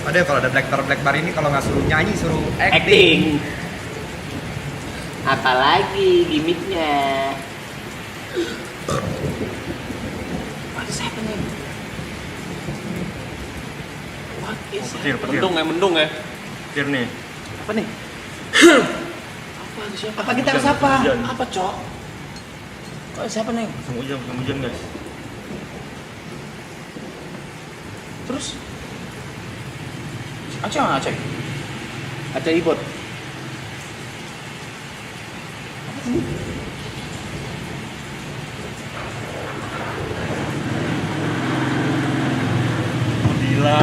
Ada kalau ada Black Bar ini kalau nggak suruh nyanyi suruh Acting. Apalagi gimmicknya? What's happening? What is Petir. Mendung ya? Petir nih. Apa nih? Apa siapa? Apa kita harus apa? Hujan. Apa, Cok? Kok siapa nih? Musim hujan guys. Terus? Aceh nggak Aceh? Aceh ribut. Dila.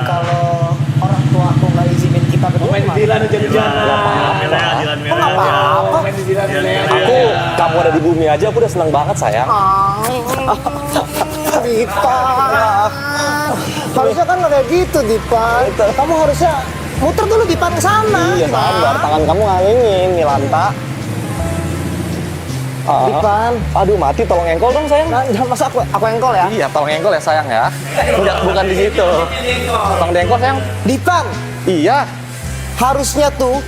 Kalau orang tua aku nggak izinin kita ketemu Main gimana? Dilan aja di sana. Dilan Kok nggak apa-apa? Main di Dilan Aku, kamu ada di bumi aja, aku udah seneng banget sayang. Dipa, harusnya kan nggak kayak gitu Dipa. Kamu harusnya muter dulu Dipa ke sana. Iya sabar, tangan kamu ngalingin, Milanta. Dipan. Aduh mati, tolong engkol dong sayang. Nah, masa aku engkol ya? Iya, tolong engkol ya sayang ya. Enggak, bukan di situ. Tolong diengkol sayang. Dipan, Iya. harusnya tuh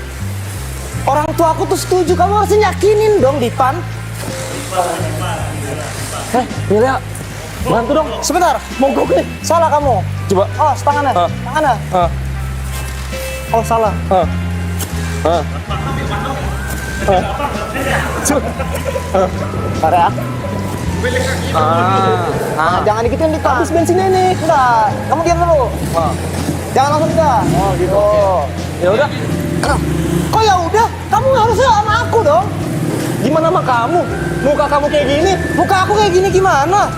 orang tua aku tuh setuju. Kamu harusnya yakinin dong Dipan. Mila, bantu dong. Sebentar, mogok nih. Salah kamu. Coba. Oh, tangannya. Tangannya. Oh, salah. Bentar ya. Nah, jangan digituin Dipan. Habis bensinnya nih. Enggak, kamu diam dulu. Jangan langsung enggak. Oh, gitu. Ya udah. Kok ya udah? Kamu harusnya sama aku dong. Gimana sama kamu? Muka kamu kayak gini. Muka aku kayak gini gimana?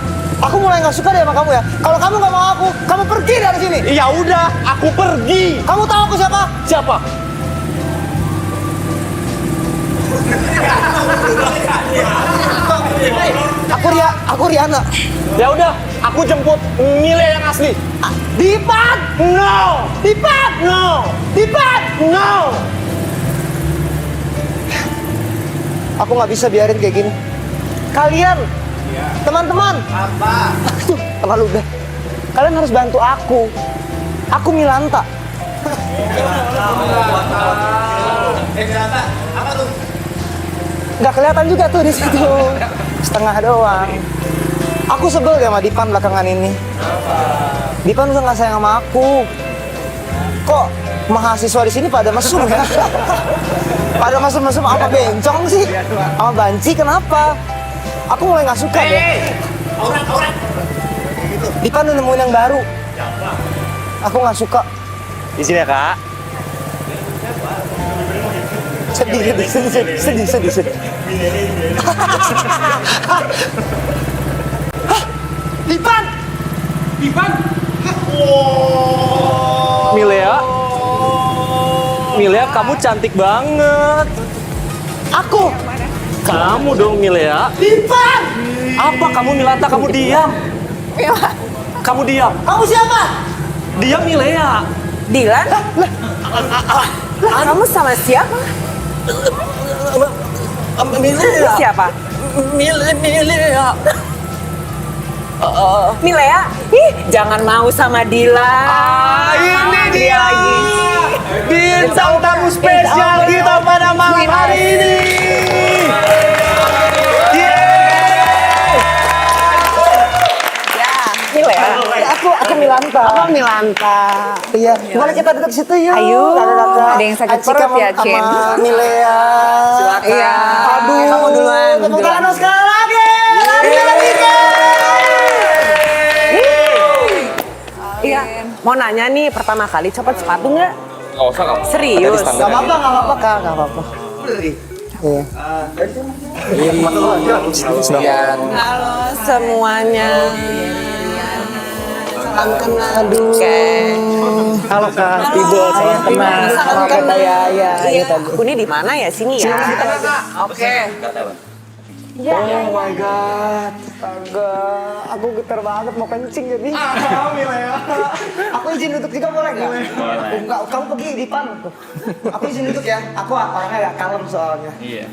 Aku mulai nggak suka deh sama kamu ya. Kalau kamu nggak mau aku, kamu pergi dari sini. Ya udah, aku pergi. Kamu tahu aku siapa? Siapa? Aku Riana. Ya udah, aku jemput Mile yang asli. Dipan! No. Dipan! No. Dipan! No. Aku nggak bisa biarin kayak gini. Kalian, teman-teman. Apa? Aduh, terlalu udah. Kalian harus bantu aku. Aku Milanta. Milanta apa tuh? Nggak kelihatan juga tuh di situ. Setengah doang. Aku sebel ya sama Dipan belakangan ini. Dipan udah nggak sayang sama aku. Kok mahasiswa di sini pada mesum ya? Pada mesum-mesum apa bencong sih? Sama banci kenapa? Aku mulai nggak suka deh. Dipan udah nemuin yang baru. Aku nggak suka. Di sini ya kak. Sedih. Hah? Dipan! Milea, kamu cantik banget. Aku! Kamu dong Milea. Dipan! Apa kamu Milanta? Kamu diam. Kamu diam. Kamu siapa? Diam Milea. Dilan? Kamu sama siapa? Milea. Siapa? Milea. Milea? Ih, jangan mau sama Dilan. Ini dia lagi. Bintang tamu spesial kita pada malam hari ini. Ya, Milea. Aku Milanta. Abang Milanta. Iya, boleh kita duduk situ yuk. Ayo. Dada-dada. Ada yang sakit Acika perut ya, sama Cin? Milea. Iya. Aduh. Kamu duluan. Tepuk tangan dong sekali lagi. Lagi. Iya. Mau nanya nih, pertama kali copot sepatu nggak? Nggak usah kamu. Serius? Gak apa-apa Kak, gak apa-apa. Iya. Halo semuanya. Salam kenal. Aduh. Halo Kak. Ibu, salam kenal. Salam kenal ya. Iya. Aku ini di mana ya? Sini ya. Oke. Oh my god. Astaga, aku getar banget mau kencing jadi. Aku izin duduk juga boleh nggak? Enggak, kamu pergi di depan. Aku izin duduk ya. Aku orangnya agak kalem soalnya. Iya.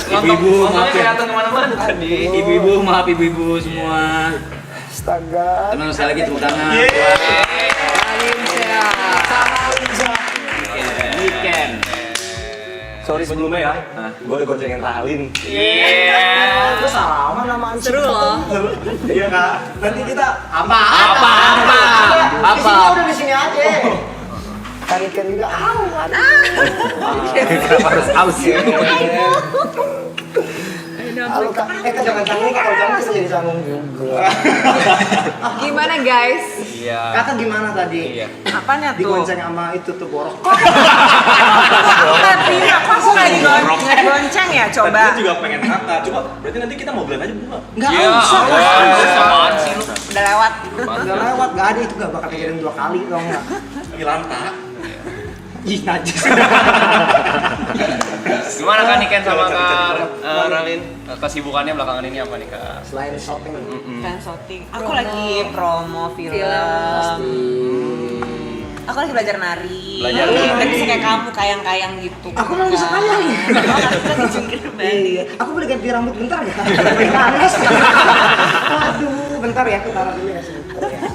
Ibu-ibu maaf ya. kelihatan kemana-mana tadi. Ibu-ibu maaf ibu-ibu semua. Astaga. Teman sekali lagi tepuk tangan. Weekend. Sorry sebelumnya ya. Gue udah goncengin Ralin. Terus salaman sama Anci. Seru loh. Iya kak. Nanti kita Apa? di sini udah di sini aja. Kan juga. Harus aus ya. Halo kak. Kak jangan canggung kak. Kalau canggung bisa jadi canggung juga. Gimana guys? Iya. Kakak gimana tadi? Apanya tuh? Digonceng sama itu tuh borok. Tapi aku nggak digonceng ya coba. Tadi juga pengen kakak. Coba berarti nanti kita mau beli aja bunga. Enggak usah. Apaan sih lu? Udah lewat. Udah lewat, gak ada itu gak bakal kejadian 2 kali tau gak? Ini lantak. Ih najis. Gimana kan Niken sama Kak Ralin? Kesibukannya belakangan ini apa nih Kak? Selain shopping. Kan shooting. Aku lagi promo film. Aku lagi belajar nari. Belajar Dan nari. bisa kayak kamu kayang-kayang gitu. Aku mau bisa kayang. Aku lagi jungkir balik. Iya, aku boleh ganti rambut bentar ya? Panas. Aduh, bentar ya, aku taruh dulu ya sebentar ya.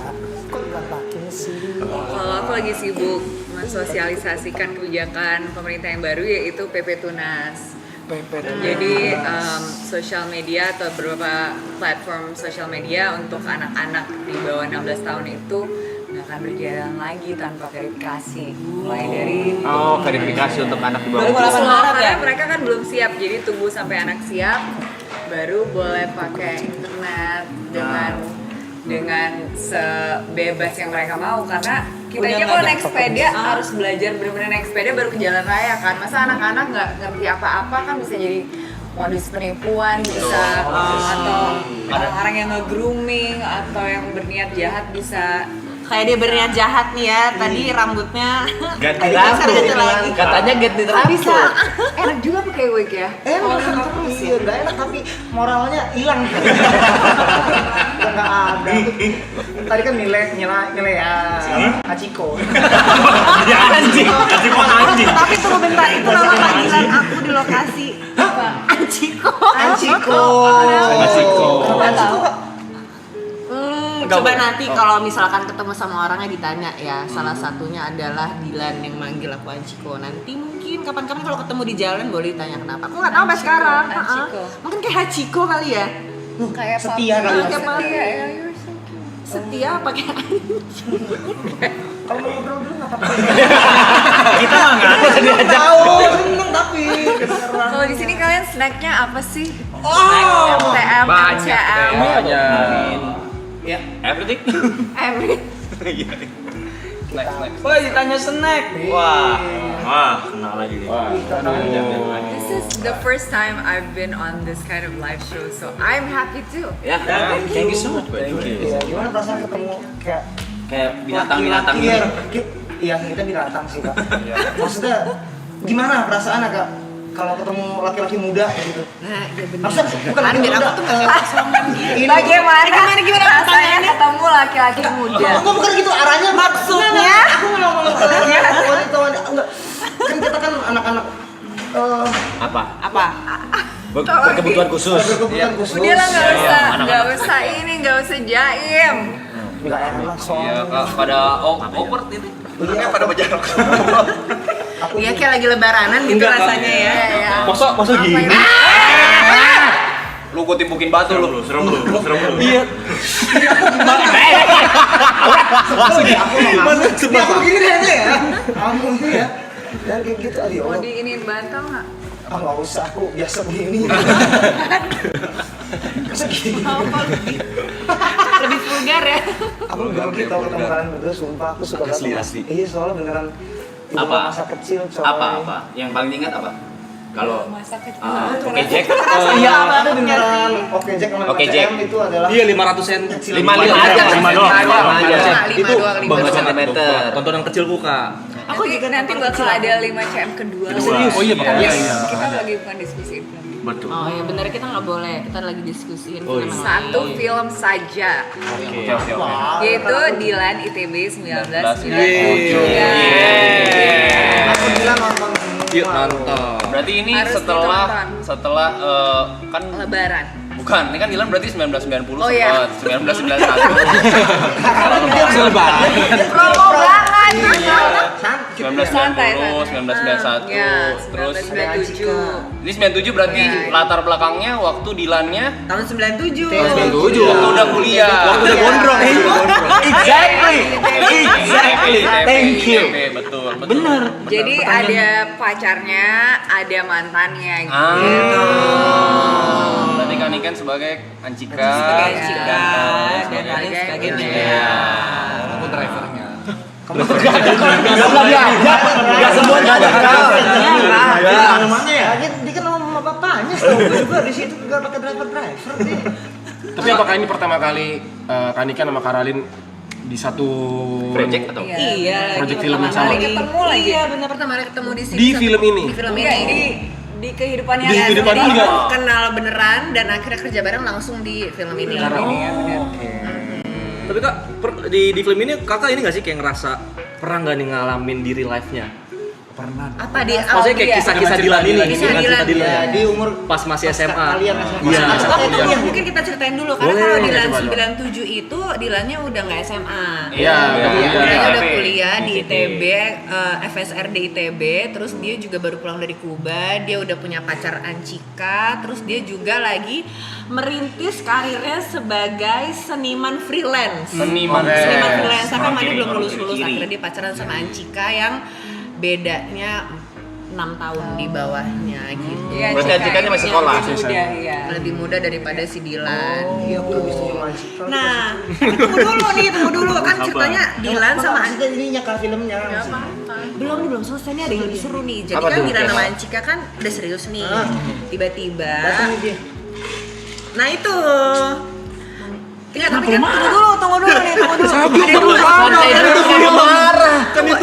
Kok dilantakin sih? Kalau aku lagi sibuk mensosialisasikan kebijakan pemerintah yang baru yaitu PP Tunas. Jadi sosial media atau beberapa platform sosial media untuk anak-anak di bawah 16 tahun itu nggak akan berjalan lagi tanpa verifikasi. Mulai dari Verifikasi untuk anak di bawah. Baru semua, Maret karena ya? mereka kan belum siap, jadi tunggu sampai anak siap baru boleh pakai internet dengan sebebas yang mereka mau, karena kita aja kalau naik sepeda harus belajar benar-benar naik sepeda baru ke jalan raya kan. Masa anak-anak nggak ngerti apa-apa kan bisa jadi modus penipuan bisa atau orang-orang yang nge-grooming atau yang berniat jahat bisa. Kayak dia berniat jahat nih ya, tadi rambutnya Ganti ganti lagi. Katanya ganti Ah, bisa enak juga pakai wig ya. Enak terus ya, nggak enak tapi moralnya hilang. Udah nggak ada. Tadi kan nilai ya. Hachiko. Anjing. Tapi tunggu bentar, itu nama panggilan aku di lokasi. Apa? Anjiko. Anjiko. Coba nanti kalau misalkan ketemu sama orangnya ditanya ya, salah satunya adalah Dilan yang manggil aku Anjiko. Nanti mungkin kapan-kapan kalau ketemu di jalan boleh ditanya kenapa. Aku nggak tahu sampai sekarang. Hachiko. Mungkin kayak Hachiko kali ya. Kayak Setia kali ya. Kayak Setia ya, you're so cute. Setia pakai Kalau mau ngobrol dulu nggak apa-apa. Kita mah nggak ada diajak. Tahu, seneng tapi. Kalau di sini kalian snacknya apa sih? Snack MTM, MCM, Ya, everything. every. Wah, ditanya snack. Wah, kenal lagi nih. This is the first time I've been on this kind of live show, so I'm happy too. Ya, thank you so much. Thank you. Iya, gimana perasaan ketemu kayak Kayak binatang-binatang Iya, gitu. iya kita binatang sih kak. Maksudnya gimana perasaan kak kalau ketemu laki-laki muda gitu? Nah, ya benar. Maksudnya bukan laki muda. Ini Gimana rasanya ketemu laki-laki muda? Enggak bukan gitu arahnya. Maksudnya? Aku ngomong wanita enggak. Kan kita kan anak-anak Apa? apa? Berkebutuhan khusus. berkebutuhan khusus. Udah lah nggak usah ini, nggak usah jaim. Enggak enak soalnya. Pada awkward ini. Iya, Pada berjarak. Iya kayak lagi lebaranan gitu Enggak, Kak. rasanya ya. Masa gini? Lu gua timbukin batu lu. Serem lu. Iya. Iya. Aku gini deh ya. Kamu ini ya. Dan kayak gitu aduh. Mau diinin bantal nggak? Ah nggak usah, aku biasa begini. Masa gini? Lebih vulgar ya. Aku nggak gitu ketemu kalian berdua, sumpah aku suka banget. Asli. Iya soalnya beneran Apa? masa kecil coy. Apa? Yang paling ingat apa? Kalau Masa kecil. Oke Jack. Iya ada beneran. Oke Jack sama Oke, Jack. MCM itu adalah Iya 500 sen. 5 aja. 5 doang. Itu lima banget doang. sentimeter. Tontonan kecilku Kak. Aku juga nanti bakal ada 5 CM kedua. Serius? Oh iya, Iya, iya. kita lagi bukan diskusi film. Betul. Oh iya bener kita nggak boleh. Kita lagi diskusiin Oh, film iya. yang Satu lain. film saja, Oke. yaitu Dilan ITB 1997. Yeay. aku bilang nonton semua. Yuk nonton. Berarti ini Harus setelah kan Lebaran. bukan, ini kan Dilan berarti 1990 Oh, iya. 1991. Promo banget. 1990, 1991, Ya, terus 1997. ini 97 berarti latar belakangnya waktu Dilannya Tahun 97. waktu udah kuliah. Waktu udah gondrong. Exactly. Thank you. Betul. Bener. Jadi ada pacarnya, ada mantannya gitu. Berarti kan ikan sebagai Ancika. Sebagai Ancika, dan dan Alin sebagai Dea. Dea. Aku drivernya. Gak semua ada. Mana ya? Dia kan sama bapaknya, setahu gue juga di situ juga pakai driver dia. Tapi apakah ini pertama kali Kanikan sama Karalin di satu Project atau? Iya, Project lagi film yang pertama sama. kali Ketemu lagi. Iya, benar pertama kali ketemu di sini. Di film ini? Di film Iya, ini. di kehidupannya Di kan. kehidupan Jadi, juga. Kenal beneran dan akhirnya kerja bareng langsung di film ini. Tapi kak, di film ini kakak ini nggak sih kayak ngerasa pernah nggak nih ngalamin di real life-nya? Apa di Maksudnya kayak kisah-kisah Dilan ini, Kisah Dilan. ya. Di umur Pas masih SMA. kalian SMA. Iya. Ya, mungkin kita ceritain dulu karena Boleh, kalau Dilan coba dong. 97 itu Dilannya udah nggak SMA. Iya, udah kuliah. Dia udah ITB. kuliah di ITB, FSR di ITB, terus dia juga baru pulang dari Kuba, dia udah punya pacar Ancika, terus dia juga lagi merintis karirnya sebagai seniman freelance. Seniman. Seniman freelance sampai mana belum lulus-lulus, akhirnya dia pacaran sama Ancika yang bedanya 6 tahun di bawahnya gitu. Iya, Berarti Cika Ancikanya ini masih yang sekolah? lebih muda, iya. Lebih muda daripada si Dilan. Iya, Nah, tunggu dulu kan ceritanya Dilan sama Ancika ininya kak filmnya. belum selesai nih, ada yang lebih seru nih. Jadi Apa kan tuh? Dilan sama Ancika kan udah serius nih. Tiba-tiba. Nah itu. Enggak, tapi kan tunggu dulu nih.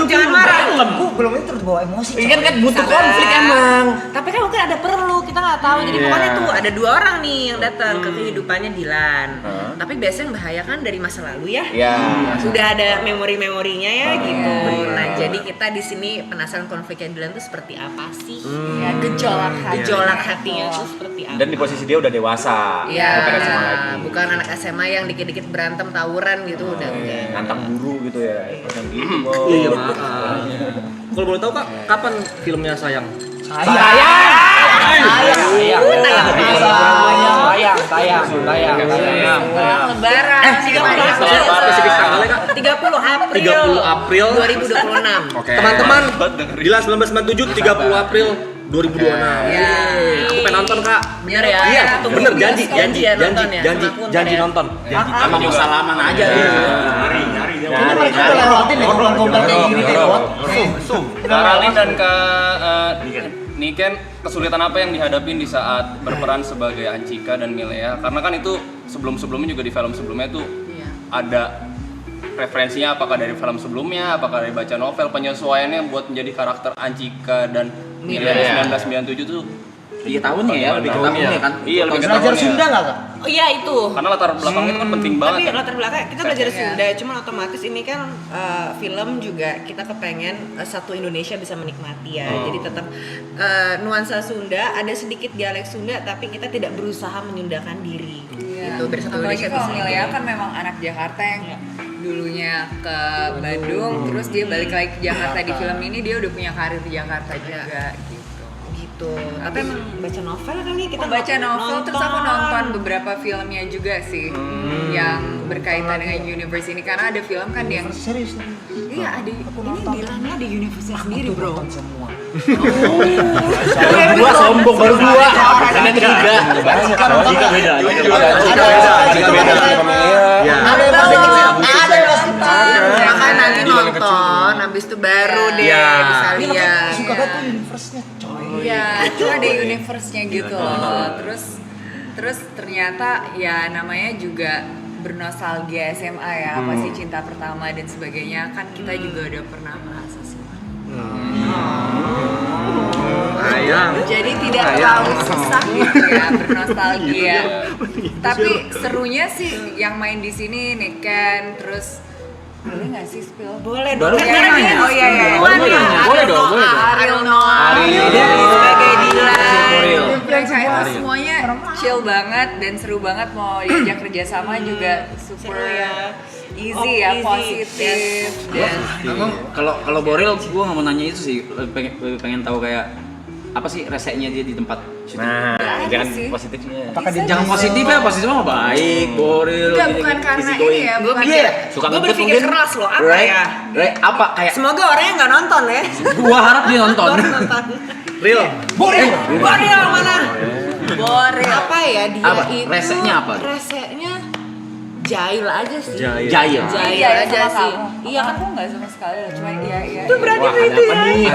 Jangan marah. Gue belum itu terbawa emosi. Kan butuh konflik emang. Tapi kan mungkin ada perlu, kita nggak tahu. Jadi pokoknya tuh ada 2 orang nih yang datang ke kehidupannya Dilan. Tapi biasanya yang bahaya kan dari masa lalu ya. Iya. Sudah ada memori-memorinya ya gitu. Nah, jadi kita di sini penasaran konfliknya Dilan tuh seperti apa sih? Ya, Gejolak hatinya tuh seperti apa? Dan di posisi dia udah dewasa. Iya, Bukan SMA lagi. bukan anak SMA yang dikit-dikit berantem tawuran gitu udah enggak. Nantang guru gitu ya. Macam gitu. Iya maaf. Kalau boleh tahu kak, kapan filmnya sayang? Lebaran. 30 tanggalnya kak? 30 April 30 April 2026. Oke. Teman-teman, Dilan 1997 30 April 2026. Aku pengen nonton kak. Bener ya? Iya, Tunggu bener di janji, bioskop janji, ya, janji, nonton ya, janji, sama aku ntar janji ya. nonton. Emang mau salaman aja. Karalin dan Niken, kesulitan apa yang dihadapin di saat berperan sebagai Ancika dan Milea? Karena kan itu sebelum-sebelumnya juga di film sebelumnya tuh ada referensinya, apakah dari film sebelumnya, apakah dari baca novel, penyesuaiannya buat menjadi karakter Ancika dan Milea di 1997 tuh 3 tahunnya ya, lebih ke tahunnya kan. iya lebih ke Belajar tahunnya. Sunda nggak kak? Oh iya itu. Karena latar belakangnya itu kan penting banget. Tapi kan? latar belakang kita belajar Sunda, cuman otomatis ini kan film juga kita kepengen satu Indonesia bisa menikmati ya. Jadi tetap nuansa Sunda, ada sedikit dialek Sunda, tapi kita tidak berusaha menyundakan diri. Gitu, biar satu Apalagi Indonesia kalau bisa. Milea kan memang anak Jakarta yang dulunya ke Bandung, terus dia balik lagi ke Jakarta di film ini dia udah punya karir di Jakarta juga gitu. Gitu. Tapi emang baca novel kan nih kita Baca novel terus aku nonton beberapa filmnya juga sih yang berkaitan dengan universe ini karena ada film kan yang Serius nih. iya ada ini Dilannya ada universe sendiri bro. Dua sombong baru dua. Ini ketiga. Jika beda. Ya kan nanti nonton, habis itu baru deh bisa lihat. Suka banget tuh universe-nya coy. Iya, itu ada universe-nya gitu loh. Terus ternyata ya namanya juga bernostalgia SMA ya, apa sih cinta pertama dan sebagainya kan kita juga udah pernah merasa sih. Jadi tidak terlalu susah gitu ya bernostalgia. Tapi serunya sih yang main di sini Niken, terus boleh nggak sih spill? Boleh dong. Oh iya iya. Boleh dong. Ariel Noah. Dia sebagai semuanya chill banget dan seru banget, mau diajak kerjasama juga super easy ya, positif. Dan Kalau Boril gue nggak mau nanya itu sih, lebih pengen tahu kayak apa sih reseknya dia di tempat syuting. Nah, Nggak ada jangan sih. positifnya. Jangan positif ya, positif mah baik, Boril. Enggak, gini, bukan gini, karena easy ini going. ya, Gue bukan mikir, Suka gue ngebut berpikir mungkin. keras loh, apa Right? ya? Right, apa kayak Semoga orangnya nggak nonton ya. gua harap dia nonton. Real. Boril mana? Boril. Apa ya dia Apa? itu? Reseknya apa? Reseknya jahil aja sih. Jahil. Jahil. Jahil Iya, aja sama sih. kamu. Iya kan? Aku nggak sama sekali loh, cuma iya. Itu berarti Wah, ada itu apa ya. nih?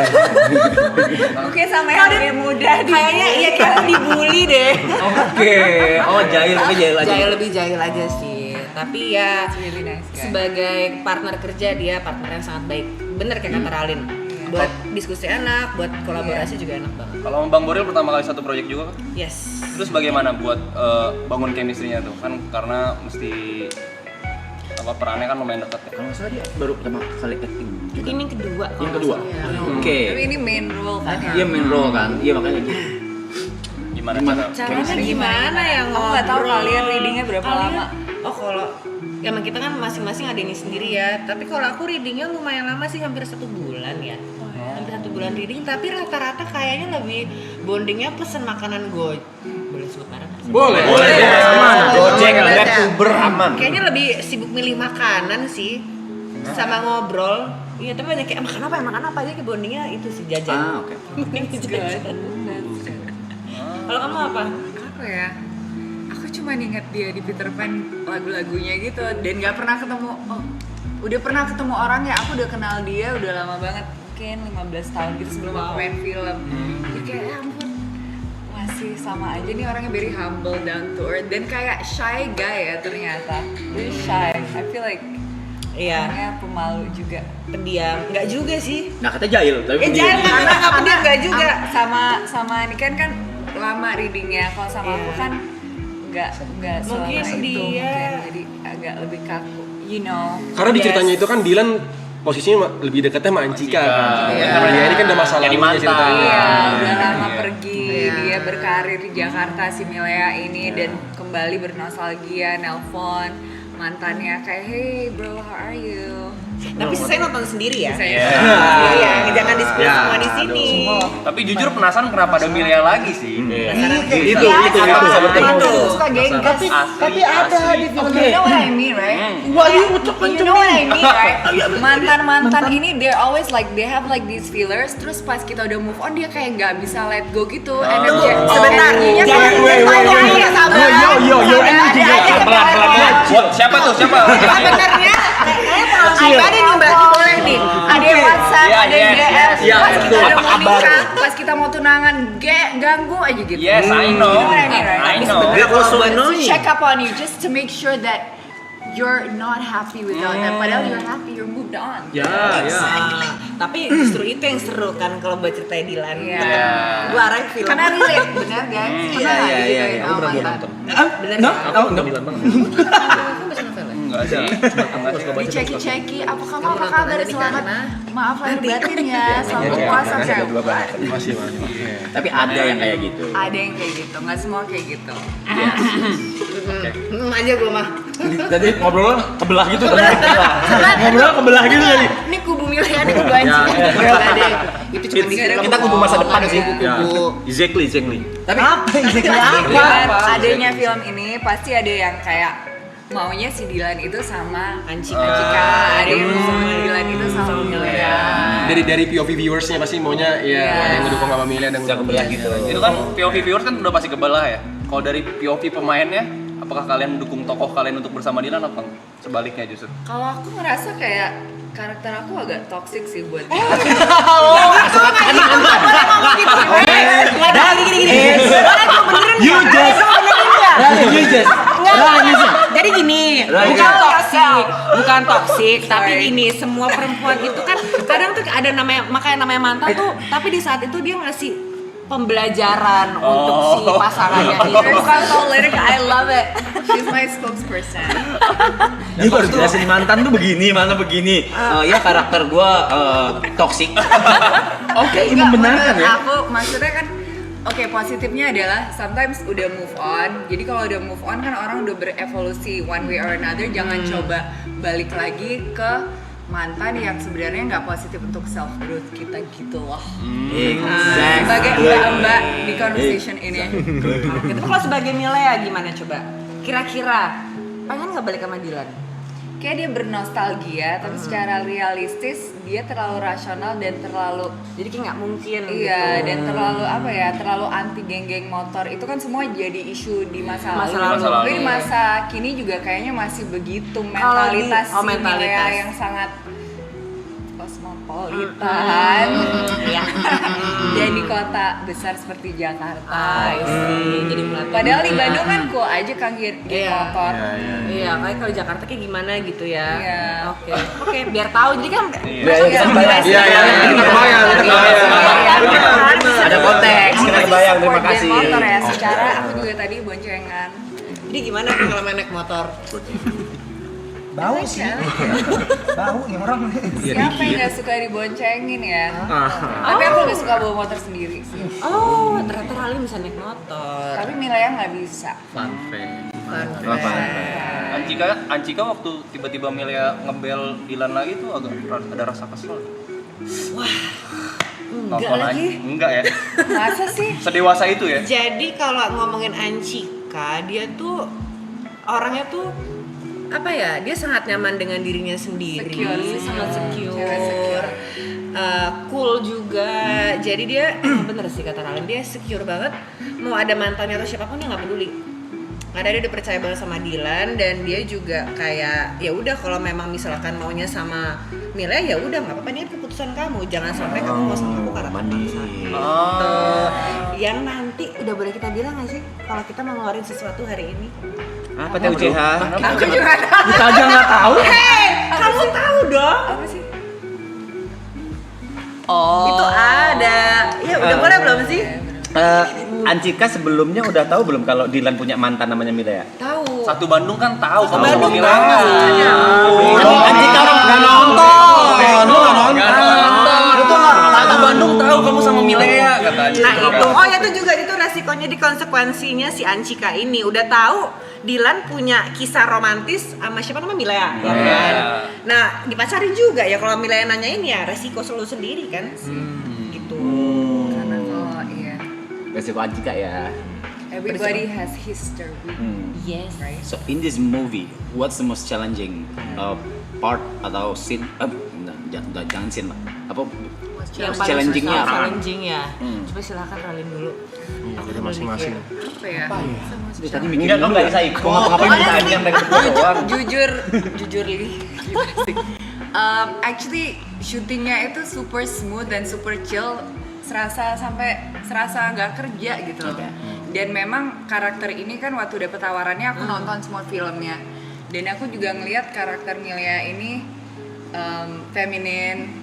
Mungkin sama yang lebih muda Kayaknya iya kita dibully deh. Oke. Oh, jahil tapi jahil aja. Lebih jahil aja sih. Tapi ya It's really nice guy. sebagai partner kerja dia partner yang sangat baik. Bener kayak kata Ralin. Buat diskusi enak, buat kolaborasi juga enak banget. Kalau Bang Boril pertama kali satu proyek juga kan? Yes. Terus bagaimana buat bangun chemistry-nya tuh? Kan karena mesti apa perannya kan lumayan dekat ya. Kalau nggak salah dia baru pertama kali acting. Ini yang kedua. Yang kedua. Oke. Tapi ini main role kan ya. Iya main role kan. Iya makanya gitu. Gimana Gimana? cara? Caranya gimana ya Aku nggak tahu ngobrol? kalian readingnya berapa lama. Oh kalau ya emang kita kan masing-masing ada ini sendiri ya. Tapi kalau aku readingnya lumayan lama sih, hampir 1 bulan ya. Hampir 1 bulan reading. Tapi rata-rata kayaknya lebih bondingnya pesen makanan boleh sebut merek nggak sih? Boleh. Aman. Gojek, Boleh, Grab, ya. Uber aman. Kayaknya lebih sibuk milih makanan sih sama ngobrol. Iya tapi banyak kayak makan apa aja kayak bondingnya itu sih jajan. Ah, oke. Bondingnya jajan. Kalau kamu apa? Apa ya? Aku cuma ingat dia di Peter Pan lagu-lagunya gitu dan nggak pernah ketemu. Oh, udah pernah ketemu orangnya. Aku udah kenal dia udah lama banget, mungkin 15 tahun gitu sebelum aku main film. Jadi kayak ya ampun, masih sama aja nih orangnya, very humble, down to earth dan kayak shy guy ya ternyata. Very shy. I feel like Iya, orangnya pemalu juga. pendiam. Enggak juga sih. Nah katanya jahil tapi Jangan nggak pendiam enggak juga. Sama Niken kan lama readingnya, kalau sama aku kan nggak selama Mungkin itu dia- mungkin jadi agak lebih kaku, you know. Karena di Yes. ceritanya itu kan Dylan posisinya lebih dekatnya sama Ancika kan. Iya. Karena dia ini kan udah masalah Jadi mantan. ceritanya. Iya, udah lama Iya. pergi, dia berkarir di Jakarta, si Milea ini dan kembali bernostalgia, nelpon mantannya kayak hey bro how are you. Tapi saya nonton sendiri ya. Saya Iya, jangan diskusi Ya, semua di sini. Tapi jujur penasaran kenapa ada Milea lagi sih? Itu bisa bertemu. itu suka genggas. Tapi ada di You know what I mean, right? You know what I mean, right? Mantan-mantan ini they're always like they have like these feelers. Terus pas kita udah move on dia kayak nggak bisa let go gitu. Energi Sebentar. energinya Jangan kayak sabar. Pelan-pelan. Siapa tuh? Siapa? Sebenarnya kayaknya pengalaman pribadi nih Mbak, boleh nih. ada yang WhatsApp, Iya, ada yang yes, DM. yes. Iya, Pas kita betul. udah Apa mau kabar? nikah, pas kita mau tunangan, ganggu aja gitu. Yes, I know. You know what I mean, right? I know. Dia kalau so To annoying. check up on you just to make sure that you're not happy without them. Padahal you're happy, you're moved on. Ya, ya. Tapi justru itu yang seru kan kalau buat cerita Dilan. Iya. Gua arahin film. Karena relate, benar guys? Pernah nggak iya, digituin iya. sama mantan? Bener No, nggak? no, no. Bilang banget. Enggak sih. Enggak sih. Diceki-ceki, apa kamu Kamu apa nonton kabar? aja nih, Selamat karena maaf lahir batin ya, selamat puasa kayak Masih. Tapi ada yang kayak gitu. ada yang kayak gitu, nggak semua kayak gitu. aja gua mah. Tadi ngobrolnya kebelah gitu tadi. Ngobrolnya kebelah gitu tadi. Ini kubu Milea, ini kubu Anji. Enggak deh. Itu cuma di film. Kita kubu masa depan sih. Ya. Exactly. Tapi Dengan adanya film ini pasti ada yang kayak maunya si Dilan itu sama Ancika, ada yang mau Dilan itu sama Milea. Dari POV viewersnya pasti maunya ya ada yang ngedukung sama Milea dan Bisa kebelah gitu. Itu kan POV viewers kan udah pasti kebelah ya. Kalau dari POV pemainnya, apakah kalian mendukung tokoh kalian untuk bersama Dilan apa sebaliknya justru? Kalau aku ngerasa kayak karakter aku agak toxic sih buat you just Jadi gini, bukan toksik, tapi gini, semua perempuan itu kan kadang tuh ada namanya mantan tuh, tapi di saat itu dia ngasih pembelajaran untuk si pasangannya itu. bukan toxic, I love it. She's my spokesperson. Dia harus jelasin mantan tuh begini, mana begini. Ya karakter gua toksik. Oke, ini membenarkan ya. Aku maksudnya kan Oke, positifnya adalah sometimes udah move on. Jadi kalau udah move on kan orang udah berevolusi one way or another. Jangan coba balik lagi ke mantan yang sebenarnya nggak positif untuk self growth kita gitu loh. Sebagai mbak-mbak di conversation ini. Gitu. Kalau sebagai Milea gimana coba? Kira-kira pengen nggak balik sama Dylan? Kayak dia bernostalgia, tapi secara realistis dia terlalu rasional dan terlalu Jadi kayak nggak mungkin. iya gitu. dan terlalu apa ya, terlalu anti geng-geng motor. Itu kan semua jadi isu di masa Masa lalu. lalu. Tapi di masa kini juga kayaknya masih begitu Kalau di- mentalitas oh, si mentalitas. Milea yang sangat kosmopolitan. Dan di kota besar seperti Jakarta. Jadi melatih. Padahal di Bandung kan cool aja kan geng Iya. motor. Iya, kayak kalau Jakarta kayak gimana gitu ya. Iya. Oke, biar tahu. Jadi kan Ada konteks, kita kebayang, terima Support kasih. band motor ya, secara aku juga tadi boncengan. Jadi gimana pengalaman naik motor? Bau sih. Bau nih orang. Siapa yang gak suka diboncengin ya? Tapi aku lebih suka bawa motor sendiri sih. Oh, ternyata Rali bisa naik motor. Tapi Milea nggak bisa. Fun fact. Ancika waktu tiba-tiba Milea ngebel Dylan lagi tuh agak ada rasa kesel. Enggak Nonton lagi. aja. Enggak ya? Masa sih? Sedewasa itu ya? Jadi kalau ngomongin Ancika, dia tuh orangnya tuh apa ya? Dia sangat nyaman dengan dirinya sendiri, Secure sih, sangat secure, cewek secure. Cool juga. Jadi dia bener sih kata Ralin, dia secure banget. Mau ada mantannya atau siapapun dia nggak peduli. Ada dia udah percaya banget sama Dylan dan dia juga kayak ya udah kalau memang misalkan maunya sama Milea ya udah nggak apa-apa, ini keputusan kamu. Jangan sampai kamu mau sama aku karena terpaksa. Yang nanti udah boleh kita bilang nggak sih kalau kita mau ngeluarin sesuatu hari ini? Apa teh UCH? Aku juga tahu. Kita aja nggak tahu. Kamu tahu dong? Apa sih? Itu ada. Ya udah boleh belum sih? Ancika sebelumnya udah tahu belum kalau Dylan punya mantan namanya Milea? Tahu. Satu Bandung kan tahu kalau sama Bandung Milea. tahu. Ancika orang nggak nonton. Lu nggak nonton. Itu satu Bandung tahu kamu sama Milea kata Ancika. Nah itu, oh ya itu juga itu resikonya di konsekuensinya si Ancika ini udah tahu Dylan punya kisah romantis sama siapa namanya Milea, ya kan? Nah dipacarin juga ya kalau Milea nanyain ya resiko selalu sendiri kan, gitu. Karena kalau iya, Resiko Ancika ya. everybody has history. Yes. Right? So in this movie, what's the most challenging part atau scene? Jangan scene lah. Apa Yang paling challenging-nya susah, apa? challenging ya. Coba silakan Ralin dulu. Jadi masing-masing. Apa ya? Tadi mikir Enggak, lu nggak bisa ikut. Ngapain bisa aja yang mereka berdua doang? jujur Li. Actually syutingnya itu super smooth dan super chill, serasa nggak kerja gitu loh. Dan memang karakter ini kan waktu dapet tawarannya aku nonton semua filmnya, dan aku juga ngelihat karakter Milea ini feminin,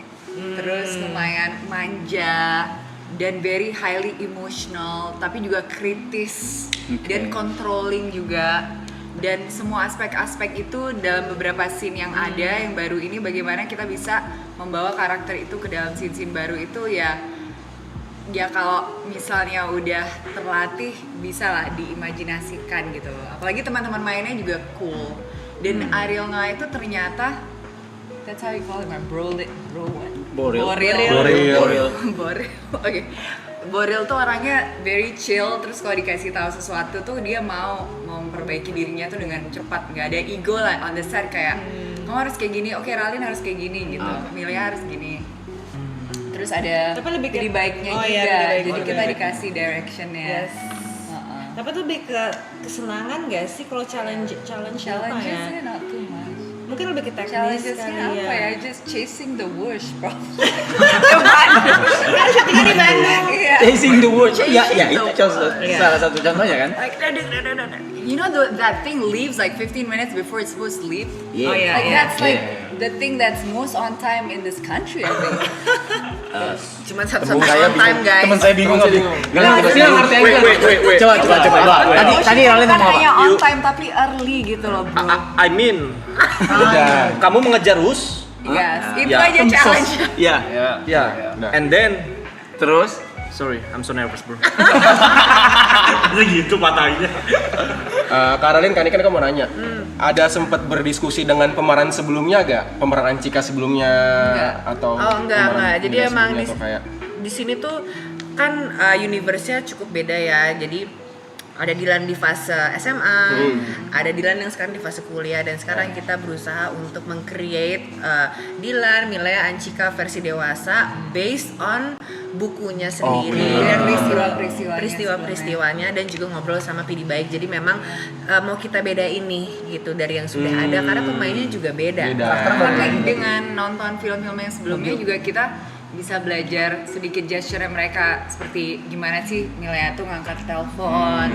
terus lumayan manja dan very highly emotional, tapi juga kritis dan controlling juga. Dan semua aspek-aspek itu dalam beberapa scene yang ada yang baru ini, bagaimana kita bisa membawa karakter itu ke dalam scene-scene baru itu ya kalau misalnya udah terlatih bisa lah diimajinasikan gitu loh. Apalagi teman-teman mainnya juga cool. Dan Ariel Nga itu ternyata that's how you call him, Boril. Oke. Boril tuh orangnya very chill, terus kalau dikasih tahu sesuatu tuh dia mau memperbaiki dirinya tuh dengan cepat, nggak ada ego lah on the set kayak kamu harus kayak gini, oke Ralin harus kayak gini gitu, Milea harus gini. Terus ada Tapi lebih ke- pilih baiknya oh juga, iya, pilih baik. jadi Oh, kita pilih dikasih directionnya. Yes. Tapi tuh lebih ke kesenangan gak sih kalau challenge apa Challengesnya ya? not too much. Mungkin lebih ke teknis Challengesnya kali apa ya. ya? Just chasing the wish, bro. Kan syutingnya di Bandung. Iya. Chasing the world. Ya, Chasing itu the contoh, Iya. salah satu contohnya kan. Like You know that thing leaves like 15 minutes before it's supposed to leave? Oh, iya. Like that's like Yeah. the thing that's most on time in this country, I think. Cuma satu-satunya on time guys. Temen saya bingung nggak? Nggak ngerti bahasa Inggris. Wait. Coba. Tadi Ralin Bukan ngomong apa? hanya on time tapi early gitu loh, bro. I mean, kamu mengejar Rus? Yes, itu Ya. aja challenge. Iya. Ya. Ya. And then Terus Sorry, I'm so nervous bro. Gitu patahnya. Karalin, Kak Niken, kamu mau nanya. Ada sempat berdiskusi dengan pemeran sebelumnya gak? Pemeran Anchika sebelumnya atau enggak. Jadi Milea emang sebelumnya, atau kayak di sini tuh kan universe-nya cukup beda ya. Jadi ada Dilan di fase SMA, ada Dilan yang sekarang di fase kuliah, dan sekarang kita berusaha untuk meng-create Dilan, Milea, Anchika versi dewasa based on bukunya sendiri dan peristiwa-peristiwanya, dan juga ngobrol sama PD Baik. Jadi memang mau kita bedain nih gitu dari yang sudah ada, karena pemainnya juga beda. Tapi dengan nonton film-film yang sebelumnya juga kita bisa belajar sedikit gesture mereka, seperti gimana sih Milea tuh ngangkat telepon,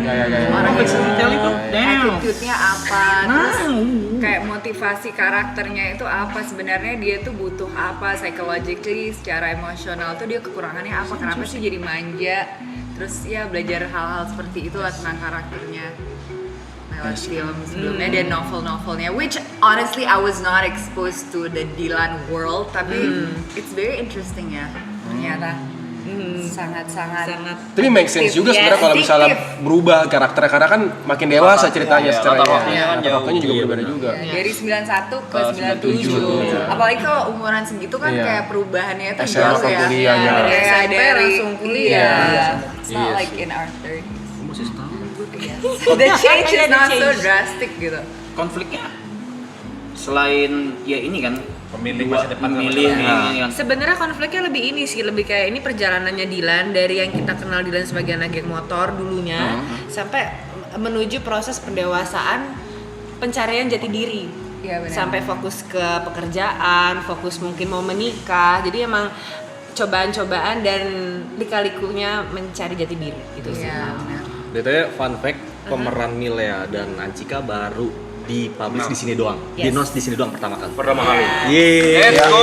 orang attitude-nya apa, terus kayak motivasi karakternya itu apa, sebenarnya dia tuh butuh apa psychologically, secara emosional tuh dia kekurangannya apa, kenapa sih jadi manja, terus ya belajar hal-hal seperti itulah tentang karakternya lewat film sebelumnya dan novel-novelnya, which honestly I was not exposed to the Dilan world, tapi it's very interesting ya ternyata. Sangat-sangat. tapi make sense juga sebenarnya kalau misalnya berubah karakternya, karena kan makin dewasa ceritanya secara waktunya juga berbeda juga. Dari 91 ke 97. Apalagi kalau umuran segitu kan kayak perubahannya itu SMA jauh ke ya. kuliah, ya. Dari SMP langsung kuliah. It's not like in our 30s. The change is not so drastic gitu. Konfliknya selain ya ini kan Pemilih masa depan pemilih ini kan. Sebenarnya konfliknya lebih ini sih, lebih kayak ini perjalanannya Dilan dari yang kita kenal Dilan sebagai anak geng motor dulunya sampai menuju proses pendewasaan, pencarian jati diri. Iya, benar. Sampai fokus ke pekerjaan, fokus mungkin mau menikah. Jadi emang cobaan-cobaan dan lika-likunya mencari jati diri gitu sih. Iya, benar. Detailnya fun fact, pemeran Milea dan Anchika baru dipublish di sini doang. Yes. Di-announce di sini doang pertama kali. Yeay. Let's go.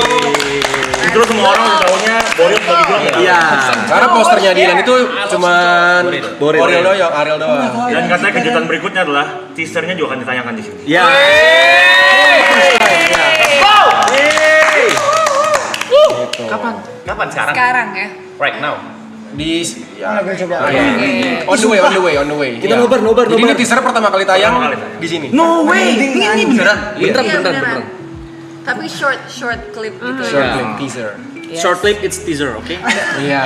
Terus semua orang taunya Boril bagi doang. Iya. Karena posternya Dilan itu cuman Boril. Boril doang, Ariel doang. Dan katanya kejutan berikutnya adalah teasernya juga akan ditayangkan di sini. Ya. Kapan sekarang? Sekarang ya. Right now. Di on the way. Kita Iya. nobar. Jadi ini teaser pertama kali tayang Pertama kali tayang. di sini. No way. Ini beneran. Iya, beneran. Tapi short clip gitu Short ya. clip teaser. Short clip, it's teaser, oke? Iya.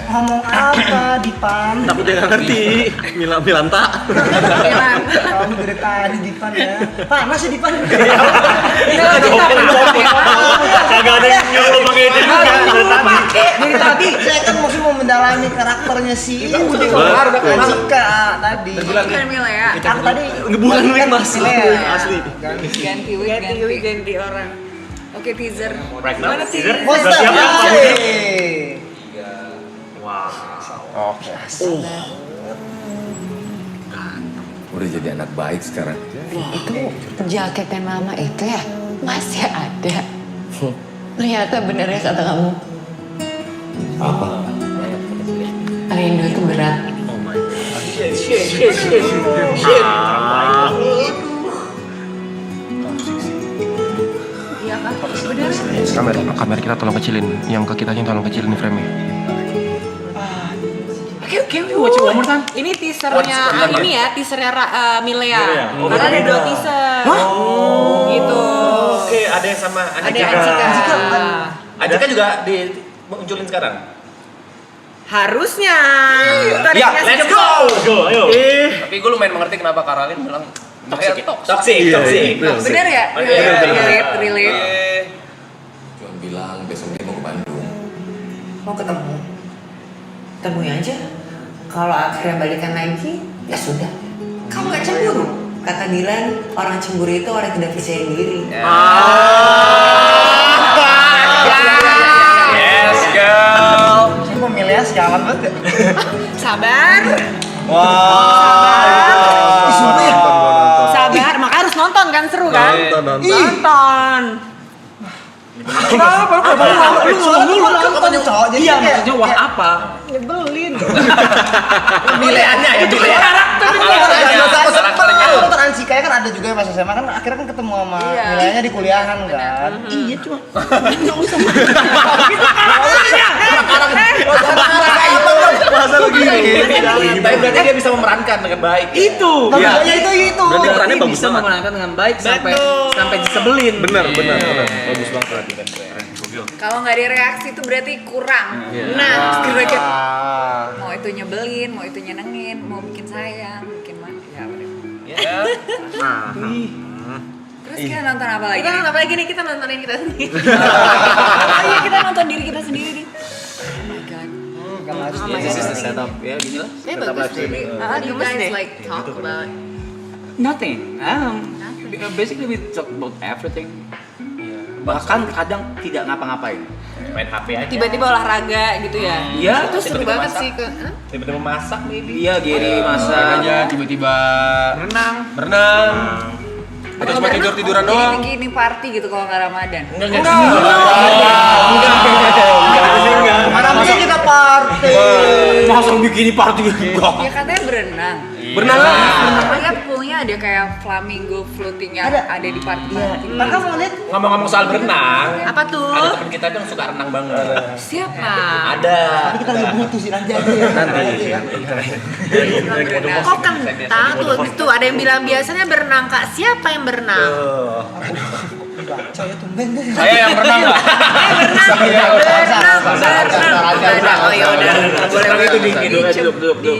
Ngomong apa Dipan? Takut dia nggak ngerti. Milanta. Bilang. Kamu dari tadi Dipan ya. Panas sih Dipan. Kagak ada yang nyuruh pakai itu juga. Dari tadi saya kan masih mau mendalami karakternya si Anchika tadi. Bukan Milea. Aku tadi Bukan wig mas. Asli. Ganti wig, ganti orang. Oke, teaser. Right now. Teaser. Monster. Sudah siap ya? Yeay. Wow. Oke. Udah jadi anak baik sekarang. Itu jaket yang lama itu ya masih ada. Ternyata bener ya kata kamu. Apa? Rindu itu berat. Kamera kita tolong kecilin, yang ke kitanya tolong kecilin frame-nya. Oke, watch it one more time. Ini teasernya ini ya, teasernya Milea. Karena ada 2 teaser. Gitu. Oke, ada yang sama Ada Anchika. Anchika juga dimunculin sekarang. Harusnya. Ya, Let's go. Ayo. Tapi gue lumayan mengerti kenapa Karalin bilang toxic. Toxic. Bener ya? Relate. Cuma bilang besok dia mau ke Bandung. Mau ketemu? Temuin aja. Kalau akhirnya balikan lagi, ya sudah. Kamu gak cemburu? Kata Dilan, orang cemburu itu orang yang tidak percaya diri. Yes, girl. Saya mau Milea sialan banget ya. Sabar. Sabar, makanya harus nonton kan, seru kan? Nonton. Kenapa? Lu nonton cowok jadi Iya, maksudnya wah apa? nyebelin. Pilihannya ya, Karakternya. Aku nonton Anchika kan ada juga pas SMA kan akhirnya kan ketemu sama Mileanya di kuliahan kan. Iya cuma enggak usah. Tapi berarti dia bisa memerankan dengan baik. Itu. Iya. Iya. Itu. Berarti perannya Dia bagus bisa banget. memerankan dengan baik sampai Betul. sampai disebelin. Benar. Bagus banget. Kalau nggak ada reaksi itu berarti kurang. Nah, Derajat. Ah. Mau itu nyebelin, mau itu nyenengin, mau bikin sayang, bikin mana ya udah. Ya. Terus kita nonton apa lagi? kita nonton apa lagi nih? Kita nontonin kita sendiri. Oh iya, kita nonton diri kita sendiri nih. Oh my god. This is the setup ya gini lah. Saya bagus deh. What do you guys like talk about? Nothing. Basically we talk about everything. Bahkan kadang tidak ngapa-ngapain. Main HP aja. Tiba-tiba olahraga gitu ya? Iya. Itu seru Tiba-tiba banget masak. sih ke. Tiba-tiba masak maybe. Iya, Giri Main masak. aja tiba-tiba Berenang. berenang. Atau cuma tidur-tiduran doang. Gini party gitu kalau nggak Ramadan. Malamnya kita party. Masa bikini party enggak? Ya katanya berenang. Berenang lah. Makanya poolnya ada kayak flamingo floating yang ada di party-party. Kakak mau lihat? Ngomong-ngomong soal berenang, Apa tuh? ada teman kita tuh yang suka renang banget. Siapa? Ada. Tapi kita lagi putusin aja. Kok kentang tuh ada yang bilang biasanya berenang Kak. Siapa yang berenang? Baca ya tumben deh. Saya yang berenang nggak? Berenang. Oh ya udah. Boleh itu di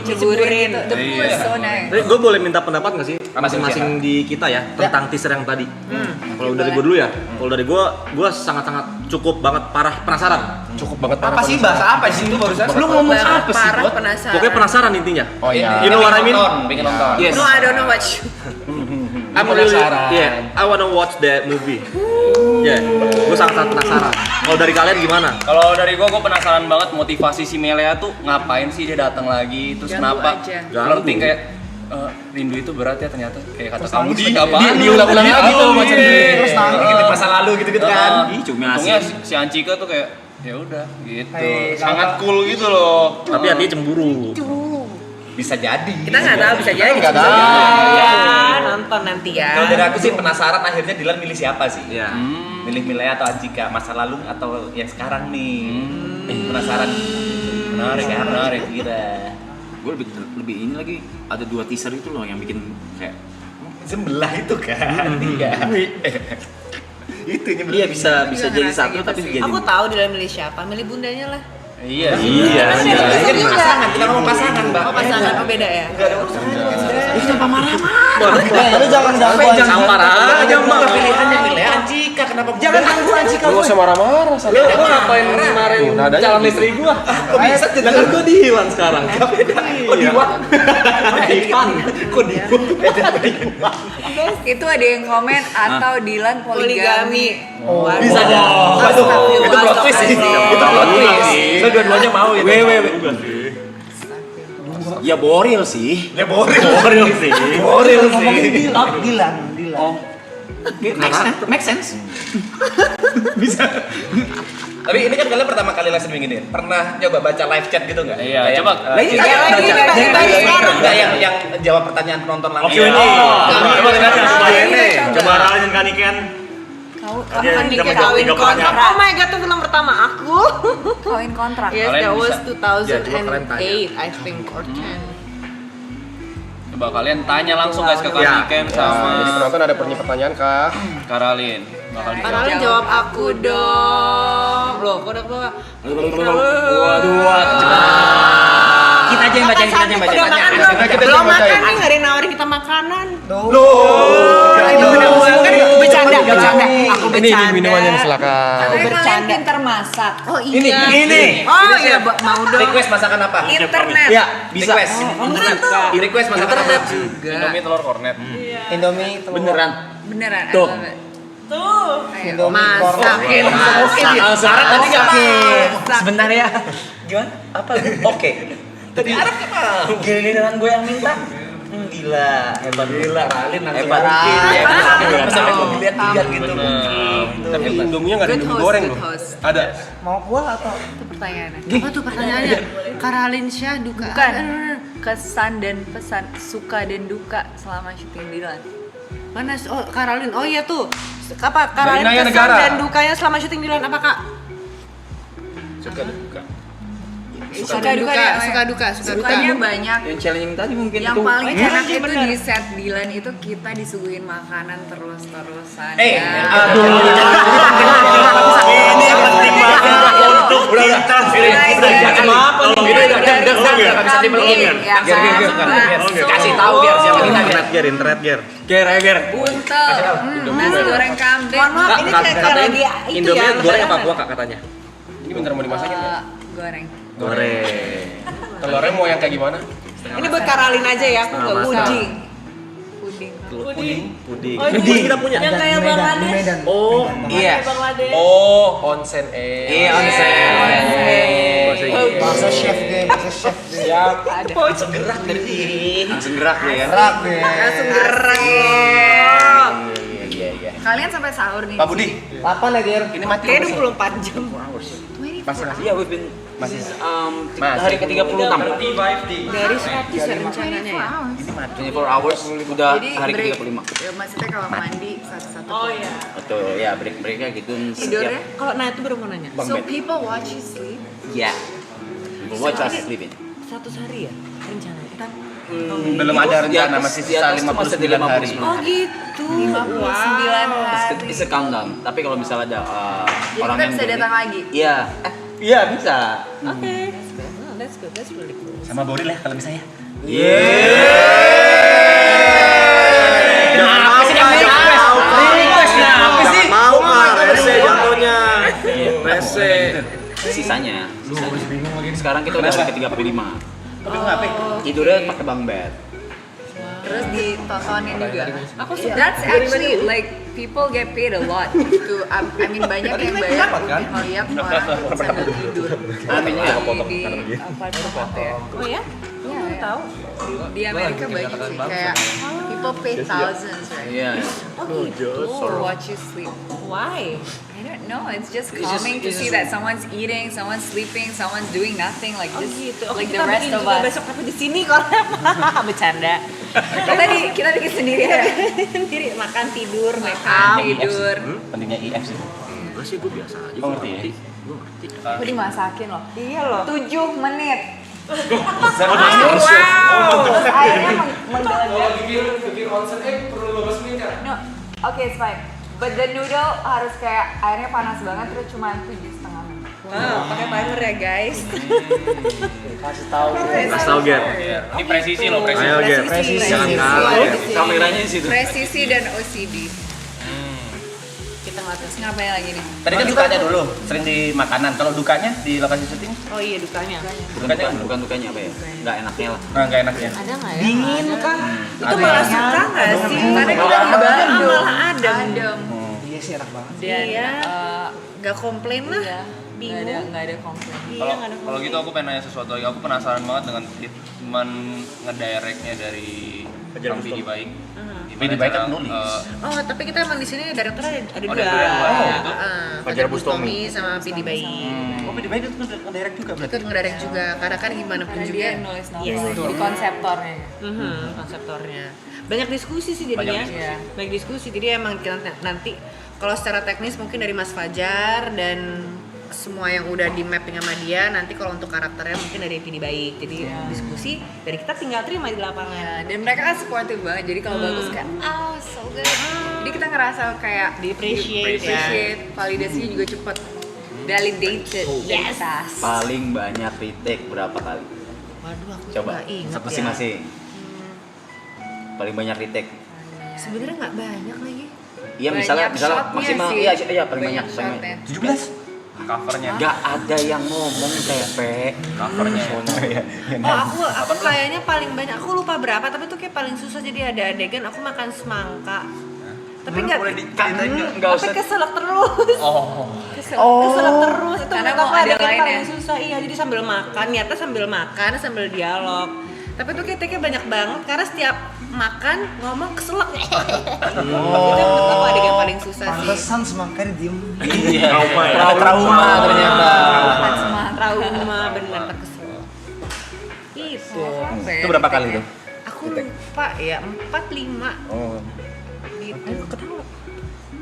Diceburin the pool is so nice. Gue boleh minta pendapat nggak sih masing-masing di kita ya tentang teaser yang tadi? Kalau dari gue dulu ya, kalau dari gue sangat-sangat cukup banget parah penasaran. Cukup banget parah. Apa sih bahasa apa sih itu barusan? Lu ngomong apa sih? Parah Bot? penasaran. Pokoknya penasaran intinya. Oh iya. You know what I mean? Pengen nonton. Yes. No, I don't know what you. I'm really, Penasaran. yeah, I wanna watch that movie. Yeah, gue sangat-sangat penasaran. Kalau dari kalian gimana? Kalau dari gua penasaran banget motivasi si Melea tuh ngapain sih dia datang lagi, terus Ganggu kenapa aja. flirting kayak rindu itu berat ya ternyata kayak kata kamu di apa? Diulang-ulang lagi tuh macam Terus nangis. Ingat masa lalu gitu-gitu kan. Ih, cumi Untungnya asin. si Ancika tuh kayak ya udah gitu. Hai, Sangat cool gitu loh. Tapi hatinya cemburu. Bisa jadi. Kita nggak tahu bisa jadi. Nggak tahu. Ya, nonton nanti ya. Kalau dari aku sih penasaran akhirnya Dilan milih siapa sih? Ya. Milih Milea atau Anjika? Masa lalu atau yang sekarang nih? Penasaran. Menarik kira. Gue lebih ini lagi ada 2 teaser itu loh yang bikin kayak Sebelah itu kan. Iya. Itu iya bisa jadi satu tapi jadi Aku tahu dia milih siapa, milih bundanya lah. Iya. Ini pasangan, kita ngomong pasangan, Mbak. Oh pasangan, oh beda ya. Lu jangan ganggu Jangan marah aja, Mbak. Pilihannya Milea Anjika, kenapa? Jangan ganggu Anjika. Lu nggak usah marah-marah. Lu ngapain kemarin Nadanya calon gitu. istri gua? Kok bisa jadi? Kan gua Diwan sekarang. Kok Diwan? Diwan. Kok Diwan? Itu ada yang komen atau Dilan poligami. Bisa jadi. Itu plot twist sih. Itu plot twist. Kita dua-duanya mau ya. ya boril sih. Ya boril sih. Ngomongin Dilan. Oh. Make sense. Bisa. Tapi ini kan kalian pertama kali live streaming ini. Pernah coba baca live chat gitu nggak? Iya, Kayak, coba. Lagi Iya, lagi baru sekarang. Enggak yang jawab pertanyaan penonton langsung. Coba dengarkan Iya, coba Ralin dan Kaniken. Kau Dia Kan nikah jawab kawin 3 kontrak. pertanyaan. Oh my god, itu film pertama aku. kawin kontrak. Yes, Kalian that was bisa. Ya, coba kalian tanya. 2008 I think or 10. Coba kalian tanya langsung guys ke Kaniken Jadi sama penonton ada pertanyaan kah? Karalin. Bakal dijawab. Karalin jawab aku dong. Loh, kok udah keluar? Kita aja yang bacain, kita aja yang bacain. Udah makan belum? Kita Belum bacain. makan nih, nggak ada yang nawarin kita makanan. Itu udah mulai kan bercanda. Aku Ini bercanda. minumannya nih, silakan. Katanya kalian bercanda. pinter masak. Oh iya. Ini. Oh iya, mau dong. Request masakan apa? Internet. Ya, bisa. Request. Request masakan apa? Indomie telur kornet. Indomie telur. Beneran. Beneran. I Tuh. love it. Ayo. Indomie Masakin. Syarat tadi nggak mau. Sebentar ya. Gimana? Apa? Oke. Tadi Arab nggak mau. Giliran gue yang minta. Gila, hebat Gila, Ralin langsung Hebat. mungkin. Sampai gue lihat-lihat gitu. Tapi Indominya nggak ada Good Indomie host, goreng good loh. host. Ada. Mau kuah atau Itu pertanyaannya. Apa tuh pertanyaannya? Karalin Syah duka. Bukan. Kesan dan pesan suka dan duka selama syuting Dilan. Mana? Oh, Karalin. Oh iya tuh. Apa Karalin Naya kesan Negara. dan dukanya selama syuting Dilan apa Kak? Suka duka. Suka duka. Sukanya banyak. Yang challenging tadi mungkin Yang itu. paling enak challenging itu bener. di set Dylan itu kita disuguhin makanan terus-terusan. Eh, ya. aduh. Ini yang penting banget untuk kita. Kasih tahu biar siapa kita internet ger. Ger. Buntel, nasi goreng kambing. Maaf, ini kayak lagi itu ya. Indomie goreng apa kuah kak katanya? Ini bener mau dimasakin nggak? Goreng. Goreng. Telurnya mau yang kayak gimana? Ini buat Karalin aja ya, aku nggak usah. Puding. Oh, Puding kita punya. Yang kayak Bangladesh. Oh, Iya. Bangladesh. Oh, onsen Iya, onsen. Bahasa chef deh. Siap. Langsung gerak ya. Langsung gerak. Iya. Kalian sampai sahur nih. Pak Budi, 8 ya, Ger. ini mati Kayak belum sih? 24 jam. Masih. Iya, we've been Masih. Masih hari ke-36. Dari 100 ya rencananya ya. 24 hours udah Jadi hari break. ke-35. Ya, maksudnya kalau mandi satu-satu. Oh iya. Betul, ya break-breaknya gitu. Tidurnya? Kalau nah itu baru mau nanya. Bang So bed. people watch you sleep. Iya. Watch us sleeping. 100 hari ya rencananya. Belum ada rencana, masih sisa 59 hari. Oh gitu. 59 hari. It's a countdown. Tapi kalau misalnya ada Jadi orang kita yang bisa join- datang lagi. Iya. Iya bisa. Oke. That's good. That's really cool. Sama Boril ya kalau bisa ya. Mau kak, rese jatuhnya. Rese. Sisanya. Sekarang kita udah hari ke-35. Tapi ngapain? Tidurnya pakai bang bed. Terus ditontonin juga. That's actually like people get paid a lot to I mean banyak yang bayar ngeliat orang sambil tidur. Amin ya. Di apartemen ya. Oh ya? Iya, tahu. Di Amerika banyak sih kayak people pay thousands right Iya. to watch you sleep. Why? I don't know. It's just calming to see that someone's eating, someone's sleeping, someone's doing nothing like Oh just gitu. Oke, like the kita rest bikin of juga us. besok tapi di sini kalau bercanda. Kita bikin sendiri ya. Sendiri makan tidur, make Tidur. Pentingnya IF sih. Enggak sih, gue biasa aja. Oh, ngerti ya? Aku dimasakin loh. Iya loh. 7 menit. Terus Airnya menggelegar. bikin onsen perlu 15 menit kan? No, oke, it's fine. But the noodle harus kayak airnya panas banget terus cuma 7,5 menit. Wow, pakai timer ya guys. Kasih tahu. Kasih tau ger. Ini presisi loh, presisi. Ayo ger. Presisi. Jangan Presisi. kalah. Kameranya di situ. Presisi dan OCD. Kita ngelatih. Ngapain lagi nih? Tadi kan sukanya dulu, sering di makanan. Kalau dukanya di lokasi syuting, Oh iya dukanya. Bukan dukanya apa ya? Nggak enaknya lah. nggak enak ya. Ada nggak ya? Dingin kan? Itu malah suka nggak sih? Karena kita Malah ngebantu. adem. Adem. Iya sih enak banget. Dan Iya. Nggak komplain lah. iya, Bingung. nggak ada komplain. Iya Kalau nggak ada kalau gitu aku pengen nanya sesuatu lagi. Aku penasaran banget dengan treatment ngedirectnya dari Bang Vidi Baik. Vidi Baik kan nulis. Oh, tapi kita emang di sini direkturnya ada dua. ada dua yang lain Iya, gitu? Fajar Bustomi sama Vidi Baik. Oh, Vidi Baik itu ngedirect juga berarti. Itu ngedirect juga, karena kan gimana pun Karena juga. dia nulis novel. Yes. Jadi konseptornya. Konseptornya. Banyak diskusi sih jadinya. Banyak diskusi. Banyak diskusi. Jadi emang kita nanti kalau secara teknis mungkin dari Mas Fajar dan semua yang udah di mapping sama dia, nanti kalau untuk karakternya mungkin dari Vidi Baik. Jadi diskusi dari kita tinggal terima di lapangan. Ya, dan mereka kan supportive banget. Jadi kalau bagus kayak so good. Jadi kita ngerasa kayak Di appreciate ya. validasinya juga cepet. Validated dari tas. Paling banyak retake berapa kali? Waduh, aku Coba nggak ingat masing-masing. Paling banyak retake. ya. Sebenarnya nggak banyak lagi. Iya Banyak misalnya shotnya maksimal sih. iya paling banyak shotnya. 17. Covernya. Nggak ada yang ngomong Pepe. Covernya. Oh, aku kayaknya paling banyak. Aku lupa berapa, tapi tuh kayak paling susah. Jadi ada adegan aku makan semangka. Tapi nggak, Nggak tapi usah. keselak terus. Oh. Keselak terus. Itu Karena menurut mau aku ada adegan lain paling ya? susah. Iya, jadi sambil makan, nyata sambil makan, sambil dialog. Tapi tuh kayak take-nya banyak banget karena setiap makan ngomong keselak. Itu menurut aku adegan paling susah sih. Pantesan semangkanya diem. Iya. Trauma ternyata. Makan semangka. Trauma bener terkeselak. Gitu. Itu berapa kali tuh? Aku lupa ya, 4-5 Oh. gitu.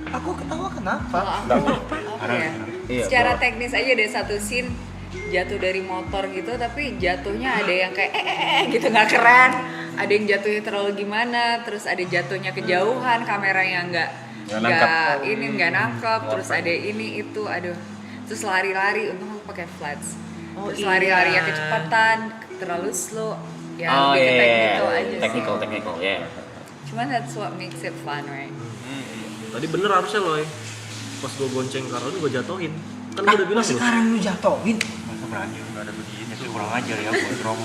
Aku ketawa kenapa? Kalau aku apa ya? Iya, Secara boleh. teknis aja ada satu scene jatuh dari motor gitu, tapi jatuhnya ada yang kayak gitu nggak keren, ada yang jatuhnya terlalu gimana, terus ada jatuhnya kejauhan, kameranya nggak nangkep, terus ada ini itu, aduh, terus lari-lari, untung aku pakai flats, terus lari-larinya kecepatan, terlalu slow, ya lebih ke teknikal aja sih. Technical, ya. Cuman that's what makes it fun, right? Tadi bener harusnya loh, pas gue gonceng Karolin gue jatohin. Kan gue udah bilang loh. Sekarang lu jatohin. Masa berani nggak ada begini sih, kurang ajar ya buat Rom.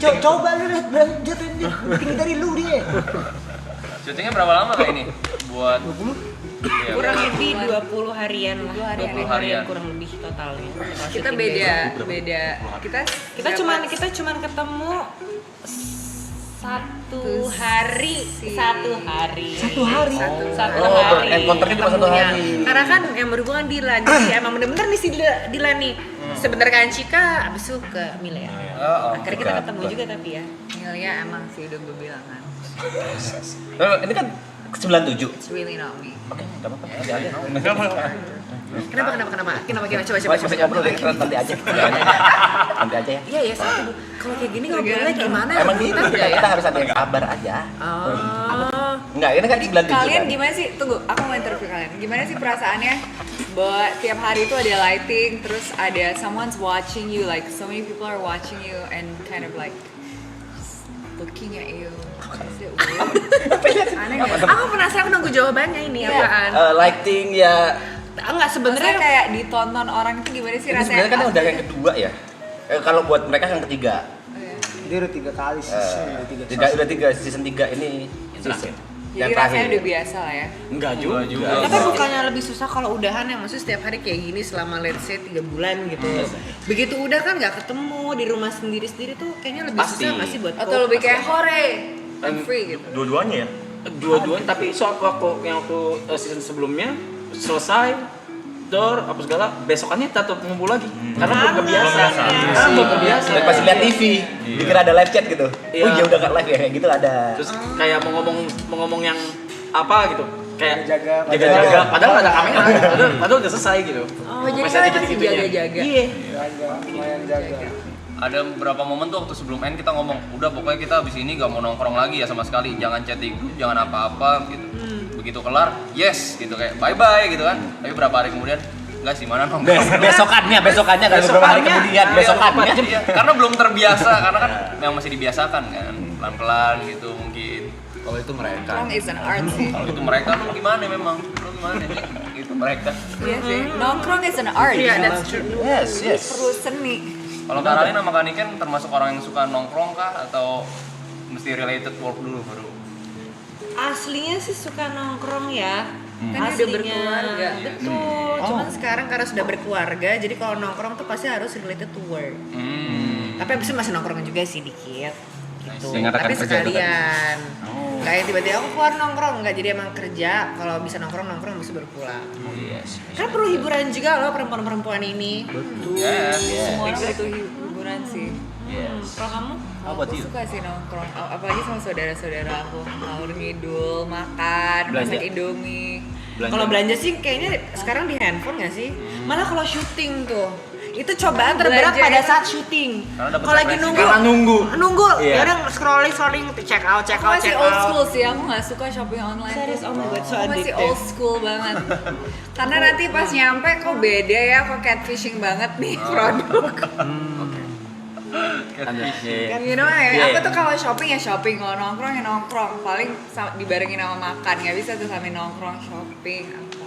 Coba lu lihat jatuhin dia. Tinggi dari lu dia. Syutingnya berapa lama kayak ini? Buat Iya, Kurang lebih 20 harian lah. 20 harian kurang lebih totalnya. Kita beda. Kita cuman ketemu satu hari. Satu hari. Encounter-nya cuma 1 hari. Karena kan yang berhubungan Dilan, jadi emang bener-bener nih si Dilan nih. Sebentar ke Anchika, abis itu ke Milea. Akhirnya kita ketemu juga tapi ya. Milia emang sih udah gue bilang kan. Ini kan 97. It's really not me. Oke, enggak apa-apa. Ya aja. Kenapa? Coba. Masih ngobrol deh, nanti aja. Nanti aja ya. Iya, satu. Kalau kayak gini ngobrolnya gimana? Emang gitu, kita harus ada yang sabar aja. Oh. Enggak, ini kan 97 Kalian kan. gimana sih? Tunggu, aku mau interview kalian. Gimana sih perasaannya bahwa tiap hari itu ada lighting, terus ada someone's watching you, like so many people are watching you and kind of like looking at you. Is it weird? Aneh nggak? Aku penasaran, aku nunggu jawabannya ini apaan. Lighting ya. Enggak, Sebenarnya sebenarnya kayak ditonton orang itu gimana sih Ini rasanya? sebenarnya kan udah yang kedua ya. Kalau buat mereka yang ketiga. Dia udah 3 kali season, Udah 3 season 3 ini season. Jadi rasanya udah biasa lah ya. Enggak juga. tapi bukannya lebih susah kalau udahan ya, maksudnya setiap hari kayak gini selama let's say 3 bulan gitu. Begitu udah kan nggak ketemu di rumah sendiri-sendiri tuh kayaknya lebih Pasti. susah nggak sih buat Atau lebih kayak hore, I'm free gitu. Dua-duanya ya. Dua-duanya, tapi soal waktu season sebelumnya selesai door apa segala, besokannya tetap ngumpul lagi karena belum kebiasa. Belum kebiasa. Dan pasti lihat TV, dikira ada live chat gitu. Iya. Oh iya udah nggak live ya, kayak gitu ada. Terus kayak mau ngomong yang apa gitu, kayak Jaga. padahal ada kamera, padahal udah selesai gitu. Oh, jadi kalian masih jaga-jaga. Iya. Lumayan jaga. Ada beberapa momen tuh waktu sebelum end kita ngomong, udah pokoknya kita abis ini gak mau nongkrong lagi ya sama sekali, jangan chat di grup, jangan apa-apa gitu. Begitu kelar, yes gitu kayak bye-bye gitu kan. Tapi berapa hari kemudian, enggak sih mana nongkrong. Besokannya kan beberapa hari kemudian besokannya. Iya, karena belum terbiasa, karena kan yang masih dibiasakan kan, pelan-pelan gitu mungkin. Kalau itu mereka. Nongkrong is an art sih. Kalau itu mereka lu gimana memang? Lu gimana? Itu mereka. Iya sih. Nongkrong is an art. Iya, that's true. Yes. Perlu seni. Kalau Karolin sama Kaniken termasuk orang yang suka nongkrong kah atau mesti related work dulu baru? Aslinya sih suka nongkrong ya. Kan dia udah berkeluarga. Betul. Cuman sekarang karena sudah berkeluarga, jadi kalau nongkrong tuh pasti harus related to work. Tapi abis itu masih nongkrong juga sih dikit. Gitu. Mengatakan Tapi kerja sekalian. Nggak yang tiba-tiba aku keluar nongkrong, nggak, jadi emang kerja. Kalau bisa nongkrong bisa berpulang. Kan perlu hiburan juga loh perempuan-perempuan ini. Semua orang butuh hiburan sih. Kalau kamu? Aku suka sih nongkrong, apalagi sama saudara-saudara aku. Ngalur ngidul, makan, masak Indomie. Kalau belanja sih kayaknya sekarang di handphone nggak sih? Malah kalau syuting tuh itu cobaan terberat Belanja pada itu- saat syuting. Karena dapet Kalau lagi surprise nunggu, Nunggu. ya udah scrolling, check out. Aku masih old school sih, aku nggak suka shopping online. Serius, oh my God, so Aku masih addictive. old school banget. Karena nanti pas nyampe kok beda ya, kok catfishing banget nih produk. You know ya, aku tuh kalau shopping ya shopping, kalau nongkrong ya nongkrong. Paling dibarengin sama makan, nggak bisa tuh sambil nongkrong shopping apa.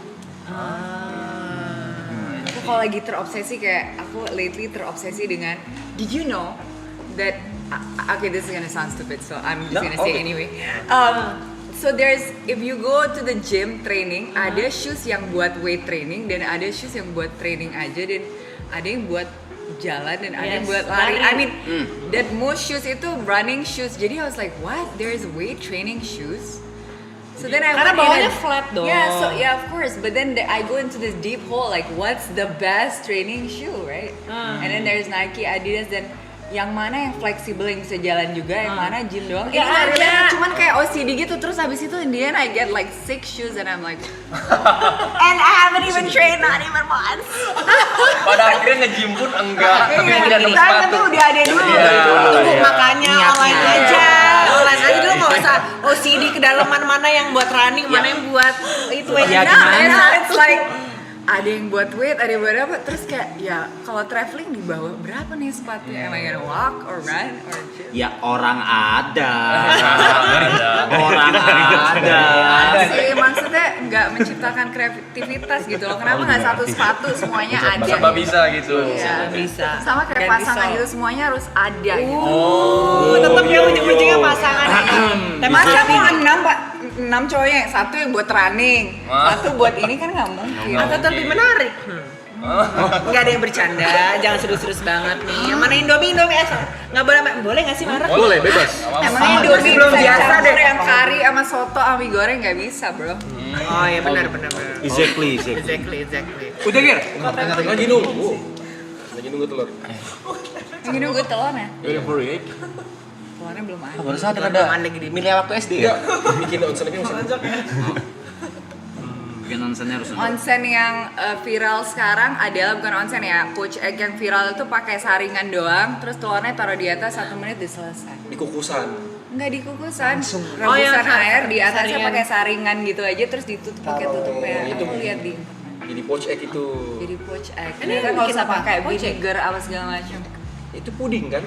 Aku kalau lagi terobsesi kayak aku lately terobsesi dengan, did you know that okay, this is gonna sound stupid, so I'm just gonna say anyway. So if you go to the gym training, ada shoes yang buat weight training dan ada shoes yang buat training aja, dan ada yang buat jalan dan ada yang buat lari. I mean, that most shoes itu running shoes. Jadi I was like, what? There's weight training shoes? So then I Karena went in bawahnya and- flat dong. Yeah, of course. But then I go into this deep hole, like what's the best training shoe, right? And then there's Nike, Adidas, dan yang mana yang fleksibel yang bisa jalan juga, yang mana gym doang. Ini Nggak nggak ada. relate, cuman kayak OCD gitu. Terus habis itu in the end I get like 6 shoes and I'm like And I haven't even trained, not even once. Pada akhirnya nge-gym pun enggak, tapi yang tidak nemu tapi sepatu. udah ada dulu. Tunggu makanya Niatnya. online aja. Online aja dulu nggak usah OCD kedalaman mana yang buat running, mana yang buat itu aja. Ya, Nah, gimana? it's like ada yang buat weight, ada yang buat apa, terus kayak ya kalau traveling di bawah berapa nih sepatunya? Am I gonna walk or run or just? Ya orang ada. Orang ada. Sih, maksudnya nggak menciptakan kreativitas gitu loh. Kenapa nggak satu sepatu semuanya ada? Serba bisa gitu. Iya. Bisa. Sama kayak Ganti pasangan sol. gitu semuanya harus ada gitu. Tetap dia ujung-ujungnya pasangan. Masa mau 6 cowoknya, satu yang buat running, satu buat ini kan nggak mungkin. Atau lebih menarik. Nggak ada yang bercanda, jangan serius-serius banget nih. Yang mana Indomie nggak boleh nggak sih marah? Boleh, bebas. Emang Indomie belum biasa deh yang kari sama soto sama mie goreng nggak bisa bro. Oh iya benar. Exactly. Exactly. Udah Gir. Lagi nunggu. Lagi nunggu telur. Yang ini gue telurnya, Waiting for it. telurnya belum ada. Baru sadar ada milih waktu SD ya. Bikin onsen lagi onsen. Bikin onsennya harus Onsen yang viral sekarang adalah bukan onsen ya, poached egg yang viral itu pakai saringan doang, terus telurnya taruh di atas 1 menit udah selesai. Di kukusan. Enggak dikukusan, Oh, yang rebusan air di atasnya saringan. pakai saringan gitu aja, terus ditutup pakai tutupnya. itu. Aku lihat di Jadi poached egg itu. jadi poached egg. Ini Ini kan yang nggak bikin usah apa? pakai Poached egg? vinegar apa segala macam. Itu puding kan?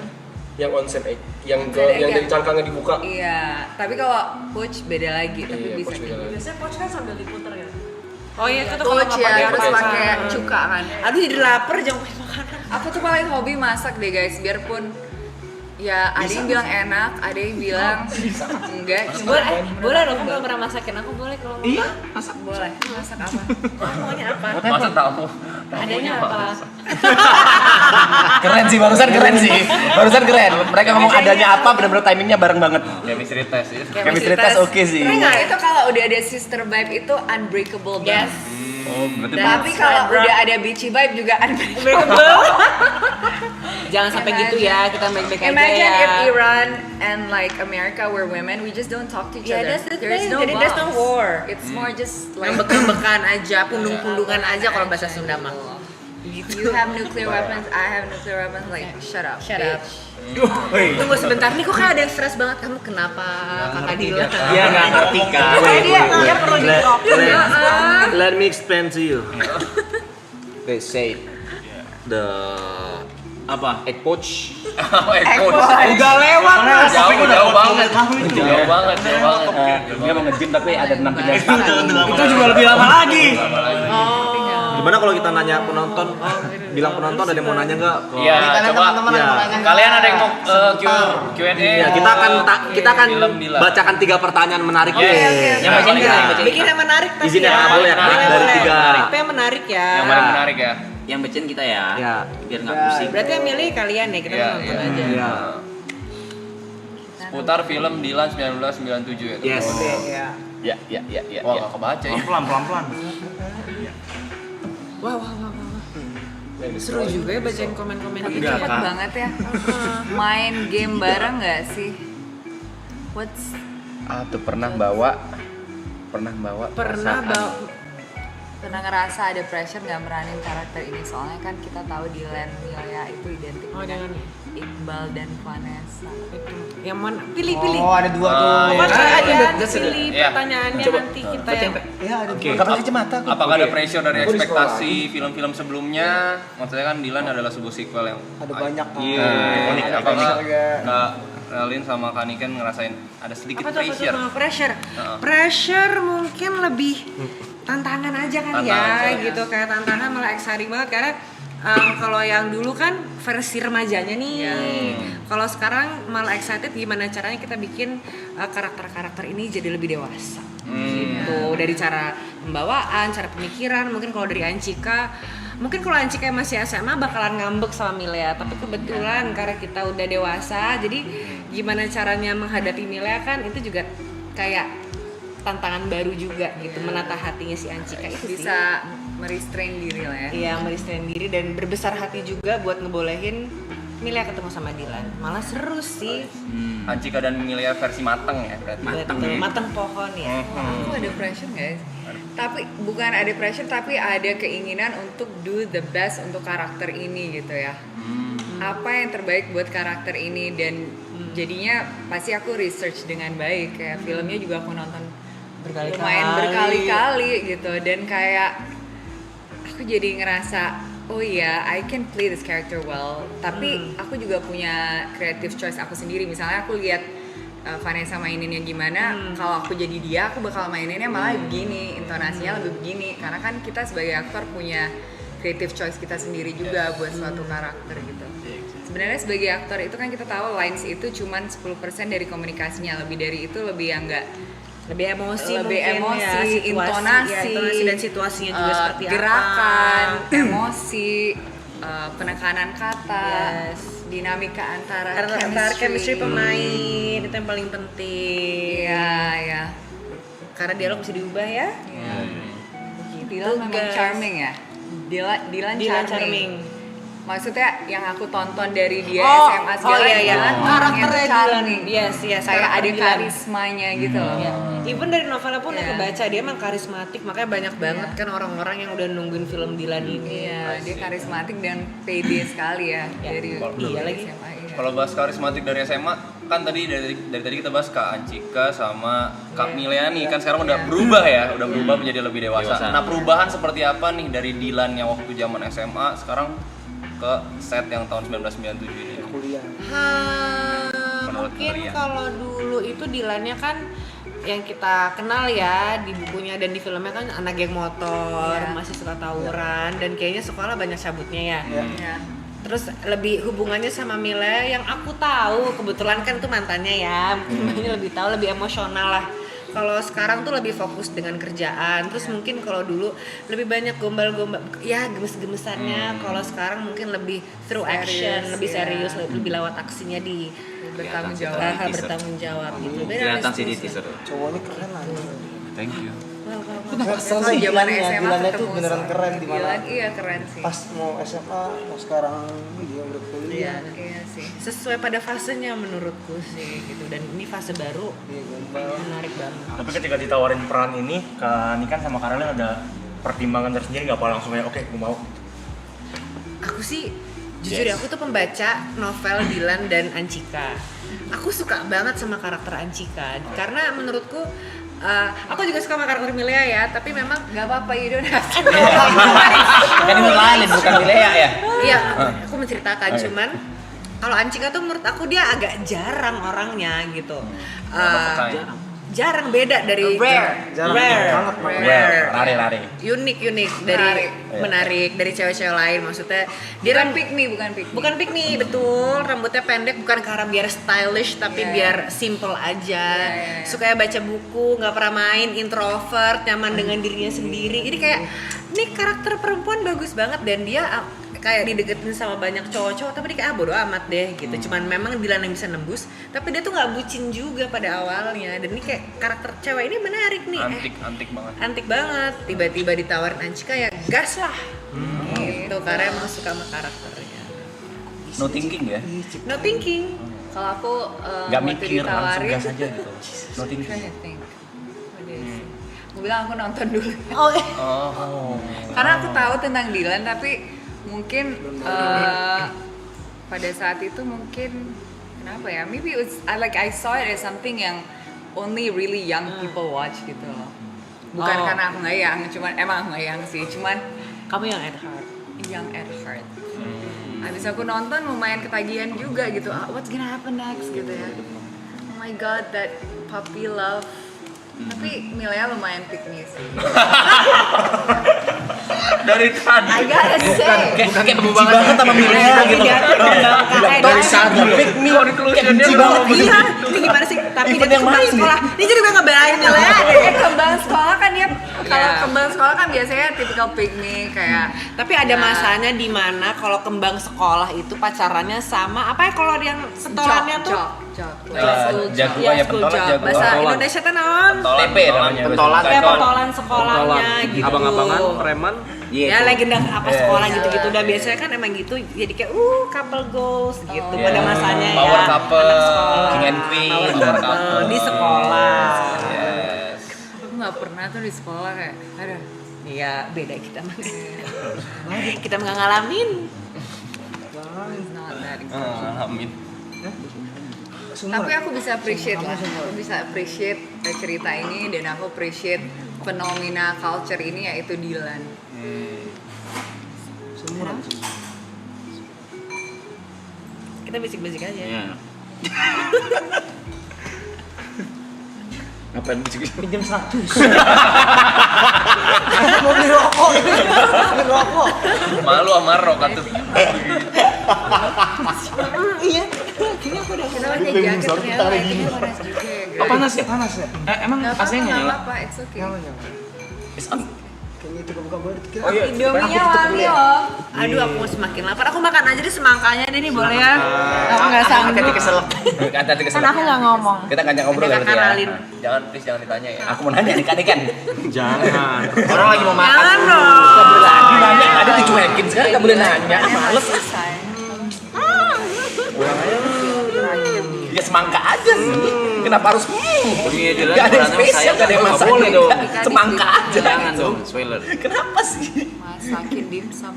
Yang onsen egg, yang Onsen egg yang ya? dari cangkangnya dibuka. Iya, tapi kalau poached beda lagi, tapi Iya, bisa poached beda lagi. Biasanya poach kan sambil diputer ya. Oh iya itu tuh kalau poached nggak ya, pakai terus apa-apa. pakai cuka kan. Aduh jadi lapar jangan pakai makanan. Aku tuh paling hobi masak deh guys, biarpun ya ada yang bilang enak, ada yang bilang enggak. Cuma Boleh dong, kamu nggak pernah masakin aku boleh kalau mau. Iya, masak. boleh. Masak apa? Maunya apa? Masa tahu? Adanya apa? Keren sih, barusan keren sih. Barusan keren. Mereka ngomong adanya apa, benar-benar timingnya bareng banget. Chemistry test ya. Chemistry test oke sih. Nah, itu kalau udah ada sister vibe itu unbreakable banget. Oh, berarti Tapi kalau udah ada beachy vibe juga unbreakable. Jangan sampai gitu ya, kita baik-baik aja Imagine ya. if Iran and like America were women, we just don't talk to each Yeah, other. that's the There's thing. no Jadi there's no bombs. war. It's more just like Ngambek-ngambekan aja, pundung-pundungan aja kalau bahasa Sunda mah. you have nuclear weapons, I have nuclear weapons. Like shut up. Shut up. bitch. Tunggu sebentar, nih kok kayak ada yang stres banget. Kamu kenapa, Kakak Dila? Dia nggak ngerti kan. Dia perlu di Let me explain to you. They say the Apa? egg poach. Udah lewat mas. Jauh banget. Jauh banget. Dia mau nge-gym tapi ada 6 pilihan sepatu. Itu juga lebih lama lagi. Gimana kalau kita nanya penonton? Bilang penonton ada yang mau nanya nggak? Iya, coba. Ya. Kalian ada yang mau Q&A? Ya, kita akan Film Dila. bacakan 3 pertanyaan menarik Oke, deh. Yang bacain kita, yang bacain. Bikin yang menarik tapi Izin ya, ya. boleh ya, dari 3. Tapi yang menarik ya. Yang paling menarik ya. Yang bacain kita ya. Ya. Biar nggak pusing. Berarti yang milih kalian ya, kita Iya, nonton iya. aja. Ya. Seputar film Dilan 1997 ya. Yes. Ya. Wah, nggak kebaca ya. Pelan-pelan. Wah. Seru juga ya bacain komen-komen Tapi gitu cepet ya. banget ya. Main game bareng nggak sih? What's Tuh pernah bawa Pernah perasaan. pernah ngerasa ada pressure nggak meranin karakter ini, soalnya kan kita tahu Dylan Milea itu identik Oh, dengan dengan Iqbal dan Vanessa. itu. Yang mana? Pilih. Oh, ada 2 tuh. Baca aja, that's it. pilih Iya. pertanyaannya Coba. nanti kita Bacain, yang Pak. Iya, ada 2. Kapan kacamata? Apakah ada pressure dari Oh, di ekspektasi film-film sebelumnya? Maksudnya kan Dilan adalah sebuah sequel yang Ada banyak kan. Iya, ikonik. Ada Apakah banyak. Kak Relin sama Kak Niken ngerasain ada sedikit apa tuh pressure? pressure? Heeh. Pressure mungkin lebih tantangan aja kan Tantangan, ya, gitu kayak tantangan malah exciting banget karena kalau yang dulu kan versi remajanya nih. Kalau sekarang malah excited gimana caranya kita bikin karakter-karakter ini jadi lebih dewasa. Gitu. Dari cara pembawaan, cara pemikiran, mungkin kalau dari Ancika masih SMA bakalan ngambek sama Milea, tapi kebetulan karena kita udah dewasa, jadi gimana caranya menghadapi Milea kan itu juga kayak tantangan baru juga gitu, menata hatinya si Ancika itu sih. Bisa merestrain diri lah ya. Iya, merestrain diri dan berbesar hati juga buat ngebolehin Milea ketemu sama Dylan, malah seru sih. Anchika dan Milea versi mateng ya berarti. Betul, mateng pohon ya. Aku ada pressure guys. Tapi bukan ada pressure tapi ada keinginan untuk do the best untuk karakter ini gitu ya. Apa yang terbaik buat karakter ini dan jadinya pasti aku research dengan baik. Kayak filmnya juga aku nonton lumayan berkali-kali gitu dan kayak aku jadi ngerasa oh iya, I can play this character well. Tapi aku juga punya creative choice aku sendiri. Misalnya aku lihat Vanessa maininnya gimana, kalau aku jadi dia, aku bakal maininnya malah begini, intonasinya lebih begini. Karena kan kita sebagai aktor punya creative choice kita sendiri juga buat suatu karakter gitu. Sebenarnya sebagai aktor itu kan kita tahu lines itu cuman 10% dari komunikasinya. Lebih dari itu lebih yang enggak lebih emosi ya, situasi, intonasi dan situasinya juga seperti gerakan, emosi, penekanan kata, dinamika antara chemistry pemain itu yang paling penting. Ya. Karena dialog bisa diubah ya. Dylan memang charming ya. Dylan charming. Maksudnya yang aku tonton dari dia SMA segala karakternya Dylan. Yes, saya ada karismanya gitu loh. Even dari novelnya pun aku baca dia emang karismatik, makanya banyak banget kan orang-orang yang udah nungguin film Dylan ini. Iya, dia karismatik dan pede sekali ya dari lagi. SMA. Kalau bahas karismatik dari SMA, kan tadi dari tadi kita bahas Kak Anchika sama Kak Milea nih, kan sekarang udah berubah ya, udah berubah menjadi lebih dewasa. Nah, perubahan seperti apa nih dari Dylan yang waktu zaman SMA sekarang ke set yang tahun 1997 ini? Mungkin kalau dulu itu Dylan-nya kan yang kita kenal ya di bukunya dan di filmnya kan anak geng motor, masih suka tawuran dan kayaknya sekolah banyak cabutnya ya. Terus lebih hubungannya sama Milea yang aku tahu kebetulan kan itu mantannya ya, mungkin lebih tahu, lebih emosional lah. Kalau sekarang tuh lebih fokus dengan kerjaan. Terus mungkin kalau dulu lebih banyak gombal-gombal, ya gemes-gemesannya. Kalau sekarang mungkin lebih through action, lebih serius, lebih lewat aksinya di bertanggung jawab gitu. Kelihatan sih di teaser. Cowoknya keren lah. Thank you. Kesel sih zaman Dylan-nya, SMA Dylan-nya tuh ketemu beneran sama keren di mana. Dylan, iya keren sih. Pas mau SMA, mau sekarang dia udah kuliah. Iya sih. Sesuai pada fasenya menurutku sih gitu. Dan ini fase baru, menarik banget. Tapi ketika ditawarin peran ini, Kak Nikan sama Karolin ada pertimbangan tersendiri nggak apa langsung kayak oke, gue mau? Aku sih jujur ya, aku tuh pembaca novel Dylan dan Anchika. Aku suka banget sama karakter Anchika karena menurutku aku juga suka sama karakter Milea ya, tapi memang nggak apa-apa, you don't have to. Kan ini lain bukan Milea ya? Iya, aku menceritakan cuman kalau Anchika tuh menurut aku dia agak jarang orangnya gitu. Jarang beda dari Rare. Rare. Unik dari menarik dari cewek-cewek lain, maksudnya dia bukan pick me betul, rambutnya pendek bukan karena biar stylish tapi biar simple aja. Sukanya baca buku, nggak pernah main, introvert, nyaman dengan dirinya sendiri. Jadi kayak ini karakter perempuan bagus banget dan dia kayak dideketin sama banyak cowok-cowok tapi dia kayak bodo amat deh gitu. Cuman memang Dylan yang bisa nembus, tapi dia tuh nggak bucin juga pada awalnya. Dan ini kayak karakter cewek ini menarik nih. Antik banget. Tiba-tiba ditawarin Anchika ya gas lah. Gitu karena emang suka sama karakternya. No thinking ya? No thinking. Kalau aku nggak waktu mikir, langsung ditawarin, gas aja gitu. No thinking. Gue bilang aku nonton dulu. Karena aku tahu tentang Dylan tapi mungkin pada saat itu mungkin kenapa ya, maybe it was I saw it as something yang only really young people watch gitu loh. Bukan karena aku nggak young, cuman emang aku nggak young sih, cuman kamu yang at heart. Young at heart. Habis aku nonton lumayan ketagihan juga gitu. What's gonna happen next gitu ya. Oh my god, that puppy love. Tapi Milea lumayan pick me sih. Dari tadi. I gotta say. Kayak benci banget sama Milea gitu. Dari saat pick me benci banget. Iya, ini gimana sih? Tapi dia kembali sekolah. Dia jadi gue ngebelain Milea. Kembang sekolah kan dia, kalau kembang sekolah kan biasanya tipikal pick me kayak. Tapi ada masanya di mana kalau kembang sekolah itu pacarannya sama apa ya, kalau yang setorannya sekolahnya tuh? Jago Iya, ya school pentolan job. jago. Bahasa Indonesia tuh naon? TP namanya. Pentolan. Pentolan sekolahnya gitu. Abang-abangan, preman. Ya legenda apa sekolah gitu-gitu udah biasanya kan emang gitu jadi kayak couple goals gitu pada masanya ya. Power couple, anak sekolah. king and queen, Power couple di sekolah. Yes. Aku nggak pernah tuh di sekolah kayak, aduh. Iya beda kita mah. Kita nggak ngalamin. It's not that exciting. Amin. Tapi aku bisa appreciate lah, aku bisa appreciate cerita ini dan aku appreciate fenomena culture ini yaitu Dylan. Kita basic-basic aja. Iya. Ngapain bisik? Pinjam 100. Mau beli rokok. Beli rokok. Malu sama rokat tuh. Iya. Kayaknya aku udah Kita pakai jaket ternyata kayaknya panas juga ya guys. Oh panas ya? Panas ya? Emang Nggak AC-nya apa-apa, nyala? nggak apa-apa, it's okay. Kayaknya itu buka boleh dikira. Oh iya. Indomie-nya wangi loh. Aduh aku mau semakin lapar. Aku makan aja deh semangkanya deh nih boleh ya? Aku nggak sanggup. Hati-hati keselak. Hati-hati Kan keselak. aku nggak ngomong. Kita ngajak ngobrol Ada berarti ya. Karalin. Jangan please jangan ditanya ya. Aku mau nanya nih kan. Jangan. Orang lagi mau makan. Jangan dong. Nggak boleh lagi nanya. Ada dicuekin sekarang nggak boleh nanya. Males. Ya semangka aja sih. Kenapa harus Iya jelas. Gak ada yang spesial, gak ada yang masak. boleh dong. Semangka aja. Jangan dong, spoiler. Kenapa sih? Masakin dimsum.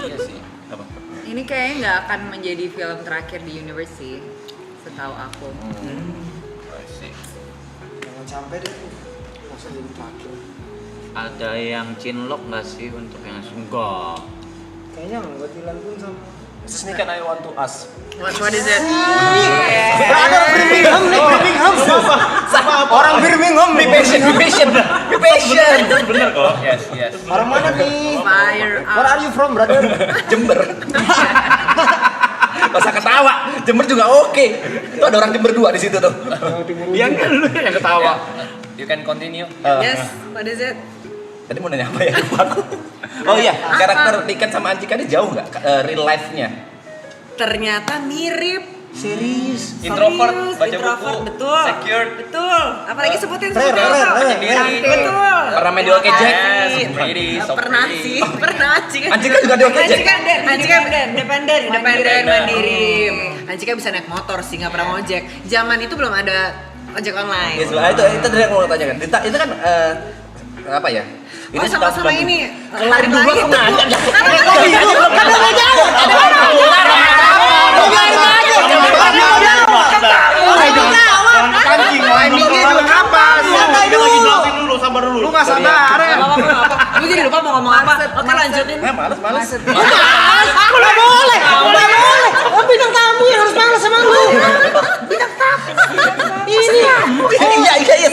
Iya sih. Apa? Ini kayaknya nggak akan menjadi film terakhir di University, setahu aku. Jangan sampai deh. Masa jadi terakhir. Ada yang cinlok nggak sih untuk yang enggak? Kayaknya enggak Dilan pun sama. This is kan I want to ask. What is it? Brother Birmingham nih, Birmingham. Sama orang Birmingham. Be patient, be patient, be patient. Bener kok. Yes. Orang mana nih? Fire Where are you from, brother? Jember. Gak usah ketawa, Jember juga oke. Itu ada orang Jember 2 di situ tuh. Yang kan lu yang ketawa. You can continue. Yes, what is it? Tadi mau nanya apa ya? Lupa aku. Oh iya, karakter Niken sama Anjika ini jauh nggak real life-nya? Ternyata mirip. Serius. Introvert, baca Introvert, buku, betul. secured. Betul. Apalagi sebutin Rare. Betul. Pernah main di Oke Jack? Pernah sih. Anjika juga di Oke Jack? Anjika independen, mandiri. Anjika bisa naik motor sih, nggak pernah ngojek. Zaman itu belum ada ojek online. Yes, itu tadi yang mau tanyakan. Itu kan apa ya? Oh sama-sama ini. Kelarin dulu aku nanya. Lu nggak sabar ya? Gue jadi lupa mau ngomong apa. Oke lanjutin. Males. Aku nggak boleh. Oh, bintang tamu yang harus malas sama lu. Bintang tamu. Ini. Iya,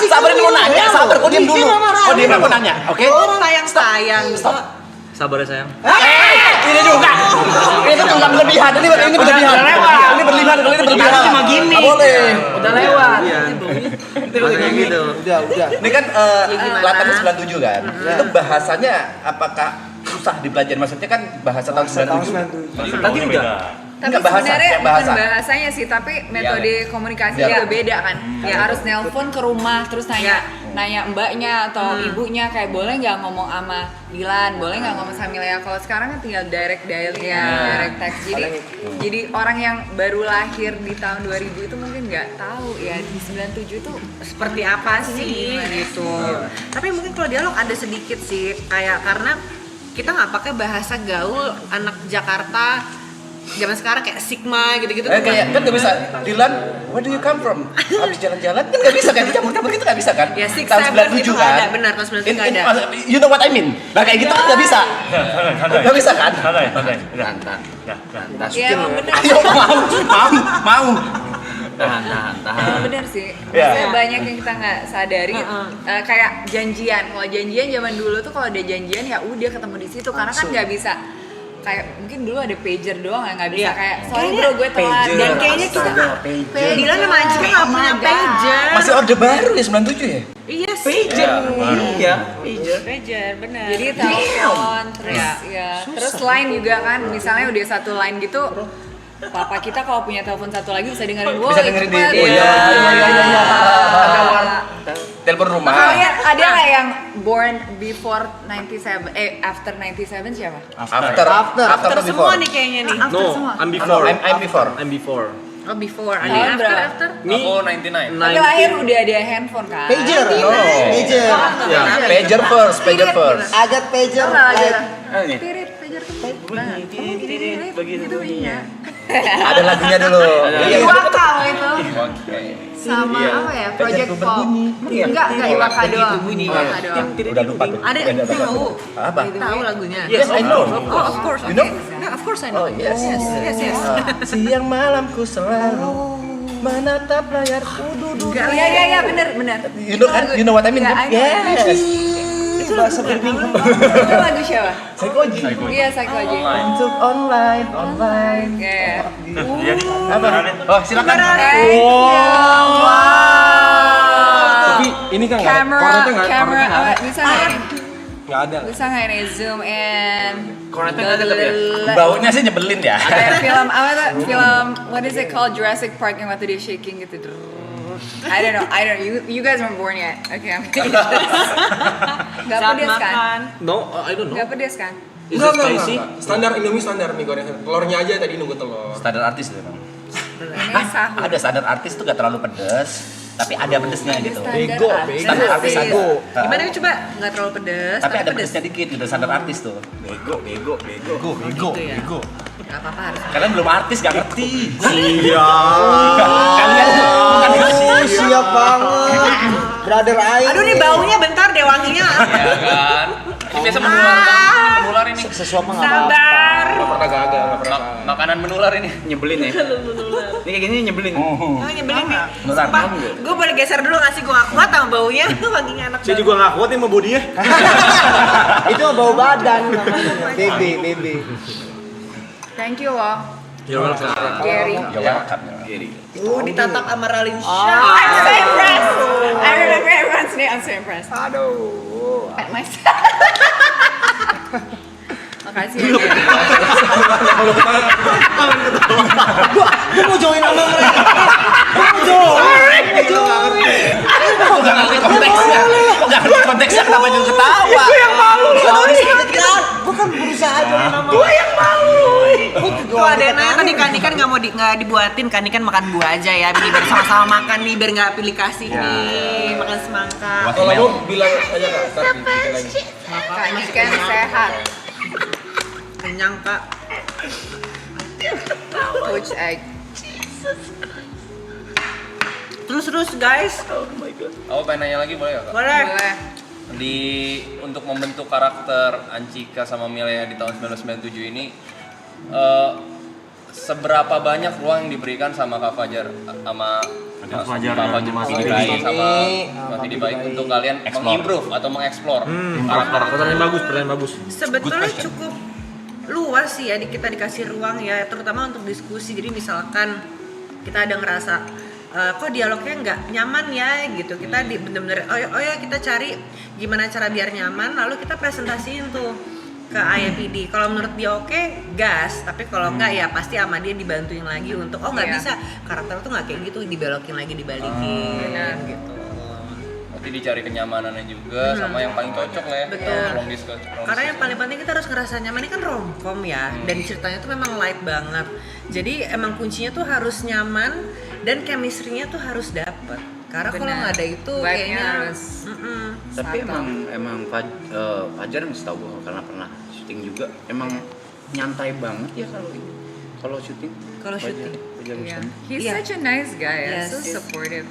sabar ini mau nanya, sabar kok diam dulu. Oh diam aku nanya, oke? Sayang. Sabar ya sayang. Ini juga. Itu juga berlebihan. Ini berlebihan. Ini berlebihan. Cuma gini. Nggak boleh. Udah lewat. Iya. Kayak gitu. Udah. Ini kan latarnya 97 kan. Itu bahasanya apakah susah dipelajari? Maksudnya kan bahasa tahun 97. Tadi udah. Tapi Enggak bahasa, sebenarnya yang bahasa. bukan bahasanya sih, tapi metode komunikasinya juga beda kan. Ya harus nelpon ke rumah terus nanya mbaknya atau ibunya kayak boleh nggak ngomong sama Dilan, boleh nggak ngomong sama Milea. Kalau sekarang kan tinggal direct dial, direct text. Jadi orang yang baru lahir di tahun 2000 itu mungkin nggak tahu ya di 97 itu Seperti apa sih gitu. Tapi mungkin kalau dialog ada sedikit sih kayak karena kita nggak pakai bahasa gaul anak Jakarta zaman sekarang kayak Sigma gitu-gitu. Kayak kan nggak bisa. Dilan, where do you come from? Habis jalan-jalan kan nggak bisa kan? Dicampur-campur gitu nggak bisa kan? Ya, Six tahun Seven 97 itu kan? ada, benar, tahun 97 nggak ada. You know what I mean? Nah kayak gitu kan nggak bisa. Nggak bisa kan? Santai. ya emang bener. Ayo mau. Tahan. Bener sih. Ya. Maksudnya banyak yang kita nggak sadari. Kayak janjian. Kalau janjian zaman dulu tuh kalau ada janjian ya udah ketemu di situ karena kan nggak bisa. Kayak mungkin dulu ada pager doang ya nggak bisa kayak sorry bro gue telat. Dan kayaknya kita Dilan sama Anjika nggak punya pager. Masih orde baru ya 97 ya? Iya sih. Pager, benar. Jadi telepon terus terus line juga kan misalnya udah satu line gitu Papa kita kalau punya telepon satu lagi bisa dengerin Bisa dengerin di telepon rumah. Kalian ada nggak yang born before 97? After 97 siapa? After Semua nih kayaknya nih. No, semua. I'm before. I'm before. I'm before. Oh before, ada Kalian yang berapa? after. Aku 99. Tapi lahir udah ada handphone kan? Pager. No. Pager. Ya. Pager first. Agat pager. Ini. Tirit, pager kan banget. Begitu Gitu iya. Ada lagunya dulu. Iwaka itu. Oke. Sama apa ya? Project Pop. Enggak Iwaka doang. Iwaka doang. Udah lupa tuh. Ada yang tahu. Apa? Tahu lagunya. Yes, I know. Oh, of course. You know? Yeah, of course I know. Oh, yes. Yes. Siang malamku selalu menatap layar. Iya benar. You know kan? You know what I mean? Yeah, I know. Yes. Itu bahasa Birmingham. Itu lagu siapa? Psychoji. Iya, Psychoji. Untuk online. Oke. Apa? Oh, silakan. Wow. Tapi ini kan nggak ada kornetnya nggak ada. Bisa nggak? Nggak ada. Bisa nggak ini zoom in? Kornetnya nggak ada tapi ya? Baunya sih nyebelin ya. Kayak film apa tuh? Film what is it called? Jurassic Park yang waktu dia shaking gitu. I don't know. You guys weren't born yet. Okay, I'm gonna eat this. Gak pedes kan? No, I don't know. Gak pedes kan? Is it spicy? Standar Indomie standar mie goreng. Telurnya aja tadi nunggu telur. Standar artis tuh emang. Ini sahur. Ada standar artis tuh gak terlalu pedes, tapi ada pedesnya gitu. Standar artis. Gimana coba? Nggak terlalu pedes. Tapi ada pedesnya dikit gitu standar artis tuh. Bego. Gak apa-apa harus. Kalian belum artis gak ngerti. Kalian siap banget. Brother Aing. Aduh nih baunya bentar deh wanginya. Ya kan. Ini biasa menular ini. Sesuap mah nggak apa-apa. Sabar. Nggak pernah gagal, nggak pernah. Makanan menular ini. Nyebelin ya. Ini kayak gini nyebelin. Oh nyebelin nih. Menular. Gue boleh geser dulu nggak sih? Gue gak kuat sama baunya. Wanginya enak Saya juga nggak kuat nih sama bodinya. Itu mah bau badan namanya. Bebe. Thank you loh, You're welcome. Gary. Ya, ditatap sama Raline I'm so impressed. I remember everyone's name. I'm so impressed. Aduh. Pat myself. Makasih ya. Gue mau join sama mereka. Kok gak ngerti konteksnya? Kenapa juga ketawa? Gue yang malu. Gue kan berusaha join sama. Gue yang malu. Tuh ada yang nanya tadi Kani kan nggak dibuatin, Kani kan makan buah aja ya, biar sama-sama makan nih, biar nggak pilih kasih nih, makan semangka. Kalau mau bilang aja Kak, ntar dibikin lagi. Kak Niken sehat. Kenyang Kak. Poached egg. Terus guys. Aku pengen nanya lagi boleh gak Kak? Boleh. Untuk membentuk karakter Anchika sama Milea di tahun 1997 ini seberapa banyak ruang yang diberikan sama Kak Fajar sama Kak Fajar sama Mas Vidi Baik untuk kalian mengimprove atau mengeksplor karakter? Pertanyaan bagus. Sebetulnya cukup luas sih ya, kita dikasih ruang ya, terutama untuk diskusi. Jadi misalkan kita ada ngerasa kok dialognya nggak nyaman ya gitu, kita bener-bener oh ya kita cari gimana cara biar nyaman, lalu kita presentasiin tuh ke IAPD. Kalau menurut dia oke, gas. Tapi kalau enggak ya pasti sama dia dibantuin lagi untuk nggak bisa, karakter tuh nggak kayak gitu, dibelokin lagi, dibalikin gitu. Berarti dicari kenyamanannya juga sama yang paling cocok lah ya. Betul. Long discuss. Karena yang paling penting kita harus ngerasa nyaman. Ini kan romcom ya, dan ceritanya tuh memang light banget. Jadi emang kuncinya tuh harus nyaman dan chemistry-nya tuh harus dapet. Karena kalau nggak ada itu kayaknya harus. Tapi emang Fajar mesti tahu karena pernah syuting juga. Emang nyantai banget ya kalau syuting. Kalau syuting. He's such a nice guy. Yes. So supportive.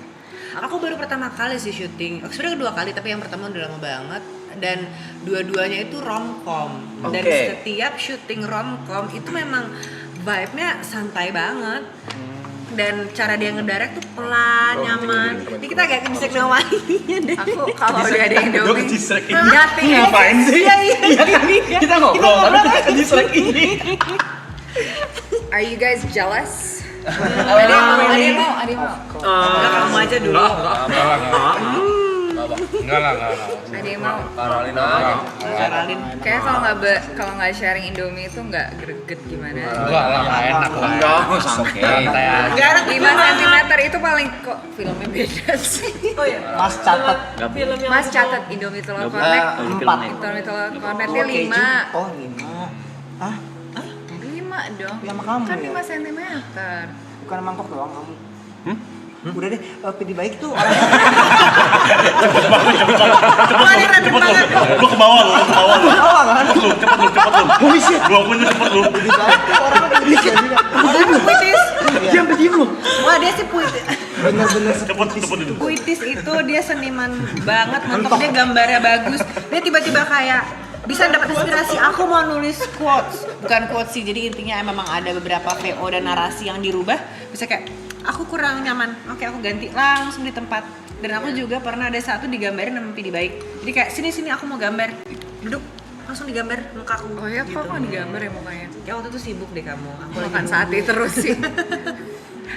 Aku baru pertama kali sih syuting. Sebenarnya kedua kali, tapi yang pertama udah lama banget. Dan dua-duanya itu romcom. Dan setiap syuting romcom itu memang vibe-nya santai banget. Dan cara dia ngedirect tuh pelan, nyaman. Ini kita agak ngecek namanya deh. Aku kalau udah ada yang dongeng, Nothing. Ngapain sih? Iya. Kita ngobrol, tapi kita kejislek ini. are you guys jealous? Ada yang mau? Kamu aja dulu. Enggak lah. Ada yang mau? Karalin aja. Karalin. Kayak kalau nggak sharing Indomie itu nggak greget gimana? Enggak lah, nggak enak lah. Enggak, santai. Nggak enak 5 cm itu paling kok filmnya beda sih. Oh ya. Mas catat. Mas catat Indomie telur kornet. 4. Indomie telur kornetnya Oh, 5. Oh 5. Hah? 5 dong. Sama kamu Kan ya? 5 cm. Bukan mangkok doang kamu. Udah deh, PD baik tuh orang. Lu ke bawah lu. Cepet lu. Gua punya cepet lu. Diam lu. Wah dia sih puitis. Bener-bener Cepet itu. Puitis itu dia seniman banget, mentok dia gambarnya bagus. Dia tiba-tiba kayak bisa dapat inspirasi. Aku mau nulis quotes, bukan quotes sih. Jadi intinya memang ada beberapa VO dan narasi yang dirubah. Bisa kayak aku kurang nyaman, oke aku ganti langsung di tempat. Dan aku juga pernah ada satu digambarin sama PD baik. Jadi kayak sini aku mau gambar, duduk langsung digambar mukaku. Oh ya, kok digambar ya mukanya? Ya waktu itu sibuk deh kamu. Aku lagi Makan sate terus sih.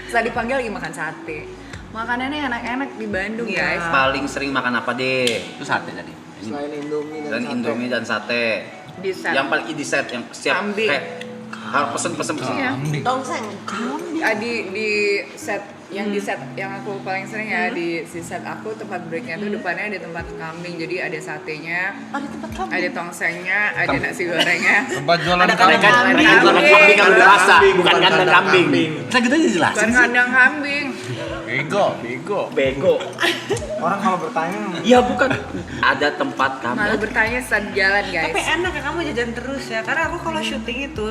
Setelah dipanggil lagi makan sate. Makanannya enak-enak di Bandung guys. Paling sering makan apa deh? Itu sate tadi. Selain Indomie Dan Indomie dan sate. Di set. Yang paling di set yang siap Kambing. kayak harus pesen. Iya. tongseng. Di set di set yang aku paling sering ya di set aku tempat breaknya tuh depannya ada tempat kambing, jadi ada satenya, ada tongsengnya, ada nasi gorengnya, Tempat jualan ada kambing. Mereka jualan kambing kan berasa, bukan kandang kambing. Kita gitu aja jelasin bukan sih. kandang kambing. Bego. orang kalau bertanya. Iya bukan. Ada tempat Malu kambing. bertanya saat jalan guys. Tapi enak ya kamu jajan terus ya. Karena aku kalau syuting itu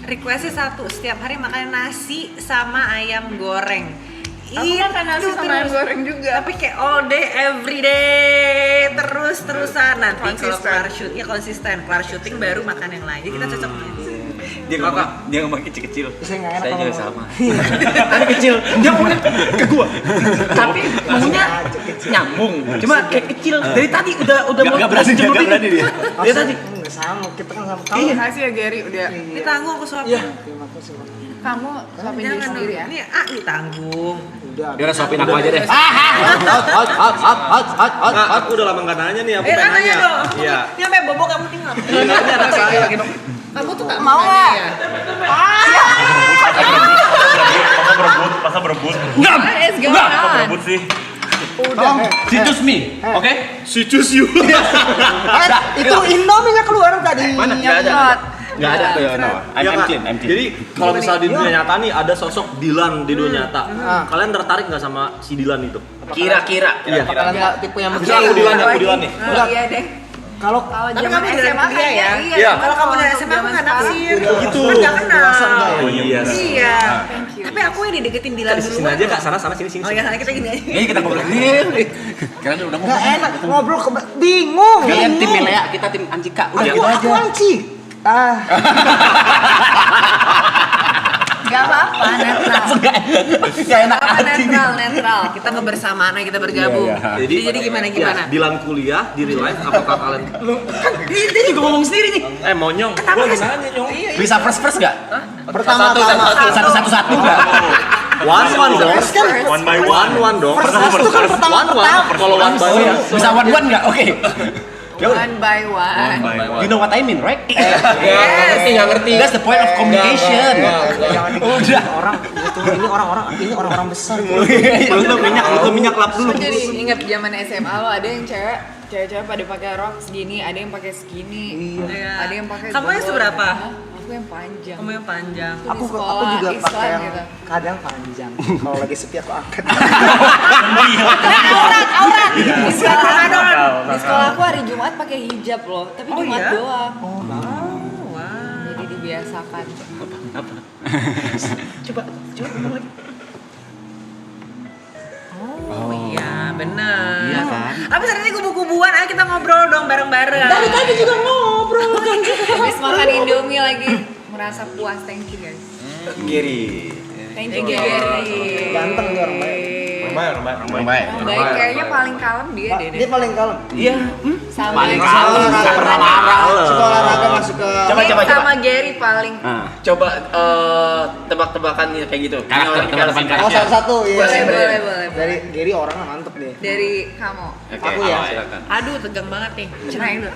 requestnya satu, setiap hari makan nasi sama ayam goreng. Aku makan nasi sama ayam goreng juga. Tapi kayak all day, every day, terusan. Nanti kalau Konsisten. kelar shoot, ya konsisten. Kelar syuting baru makan yang lain. Jadi kita cocok. Dia ngomong kecil-kecil. Saya nggak enak Saya kalau juga sama. Anak kecil, dia ngomongnya ke gua. Tapi ngomongnya nyambung. Cuma kayak kecil. Dari tadi udah mau berani dia. Dia tadi. Nggak sama, kita kan sama Iya. kamu. Kasih ya Gary udah. Ditanggung aku suapin. Terima kasih Bang. Kamu suapin diri Jangan sendiri ya. Ini ditanggung. Udah. Dia udah suapin aku aja deh. Aku udah lama nggak nanya nih, aku pengen Nanya nanya. dong. Iya. Ini sampai bobo kamu tinggal. Ini anak saya. Kamu tuh nggak mau nggak? Ya? Masa berebut. What is going on? Berebut sih. She choose me, oke? She choose you. Itu Indomie-nya keluar tadi. Mana? Nggak ada. Nggak ada tuh ya. Iya nggak? Jadi kalau misalnya di dunia nyata nih ada sosok Dilan di dunia nyata, kalian tertarik nggak sama si Dilan itu? Kira-kira. Iya. Kalian nggak tipe yang Misalnya aku Dilan nih. Oh, iya deh. Kalau Kalau Tapi zaman kamu dari SMA kuliah ya? kayaknya Iya. Kalau kamu dari SMA aku nggak naksir. Gitu. Kan nggak kenal. Oh iya. Iya. Thank you. Tapi aku yang dideketin Dilan Di dulu. sini aja kak, sana sini. Oh ya, kita gini aja. Ini kita ngobrol ini. Karena udah nggak enak ngobrol bingung. Kalian tim Milea, kita tim Anjika. Udah gitu Aku aja. anci. Gak apa-apa, netral. Gak enak Apa hati. netral. Kita kebersamaan, kita bergabung. Jadi gimana? Ya, Dilan kuliah di real life, apakah kalian? Dia juga ngomong sendiri nih. Monyong, gua gimana nyong? Bisa first nggak? Pertama-tama. Satu-satu nggak? One dong. One by one. One dong. First itu kan pertama-tama. Kalau one by one. Bisa one nggak? Oke. One by one. You know what I mean, right? Nggak ngerti. That's the point of communication. Udah. Ini orang-orang besar. Lu minyak lap dulu. Aku jadi inget zaman SMA lo ada yang cewek pada pakai rok segini, ada yang pakai skinny, ada yang pakai. Kamu yang seberapa? Aku yang panjang. Kamu yang panjang. Di Aku sekolah juga Islam pakai yang gitu. kadang panjang. Kalau lagi sepi aku angkat. Aurat. Di sekolah aku hari Jumat pakai hijab loh, tapi Jumat iya? doang. Wow. Jadi dibiasakan. Coba ngomong lagi. Oh iya, benar. Iya kan? Tapi saat ini kubu-kubuan, ayo kita ngobrol dong bareng-bareng. Dari tadi juga ngobrol kan. Habis makan Indomie lagi merasa puas, thank you guys. Giri. Thank you Gary. Ganteng dia orang baik. Baik kayaknya paling kalem dia deh. Dia paling kalem. Iya. Sama Paling kalem, nggak pernah marah. Suka olahraga masuk ke Coba. sama Gary paling. Coba tebak-tebakan nih kayak gitu. Karakter. Oh, satu-satu ya. Boleh. Dari Gary orangnya mantep deh. Dari kamu. Aku ya. Silakan. Aduh, tegang banget nih. Cerain dulu.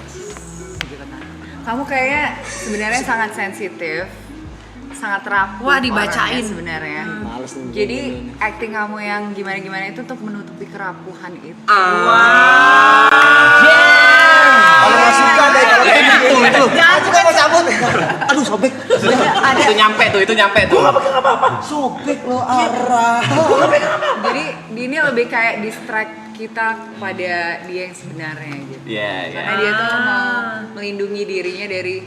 Kamu kayaknya sebenarnya sangat sensitif, sangat rapuh. Wah, dibacain. orangnya sebenarnya. Males nih. Jadi acting kamu yang gimana-gimana itu untuk menutupi kerapuhan itu. Kalau nggak suka deh kalau kayak gitu itu. Jangan suka mau cabut. Aduh sobek. Itu nyampe tuh. Sobek lo arah. Jadi ini lebih kayak distract kita pada dia yang sebenarnya gitu. Iya. Karena dia tuh mau melindungi dirinya dari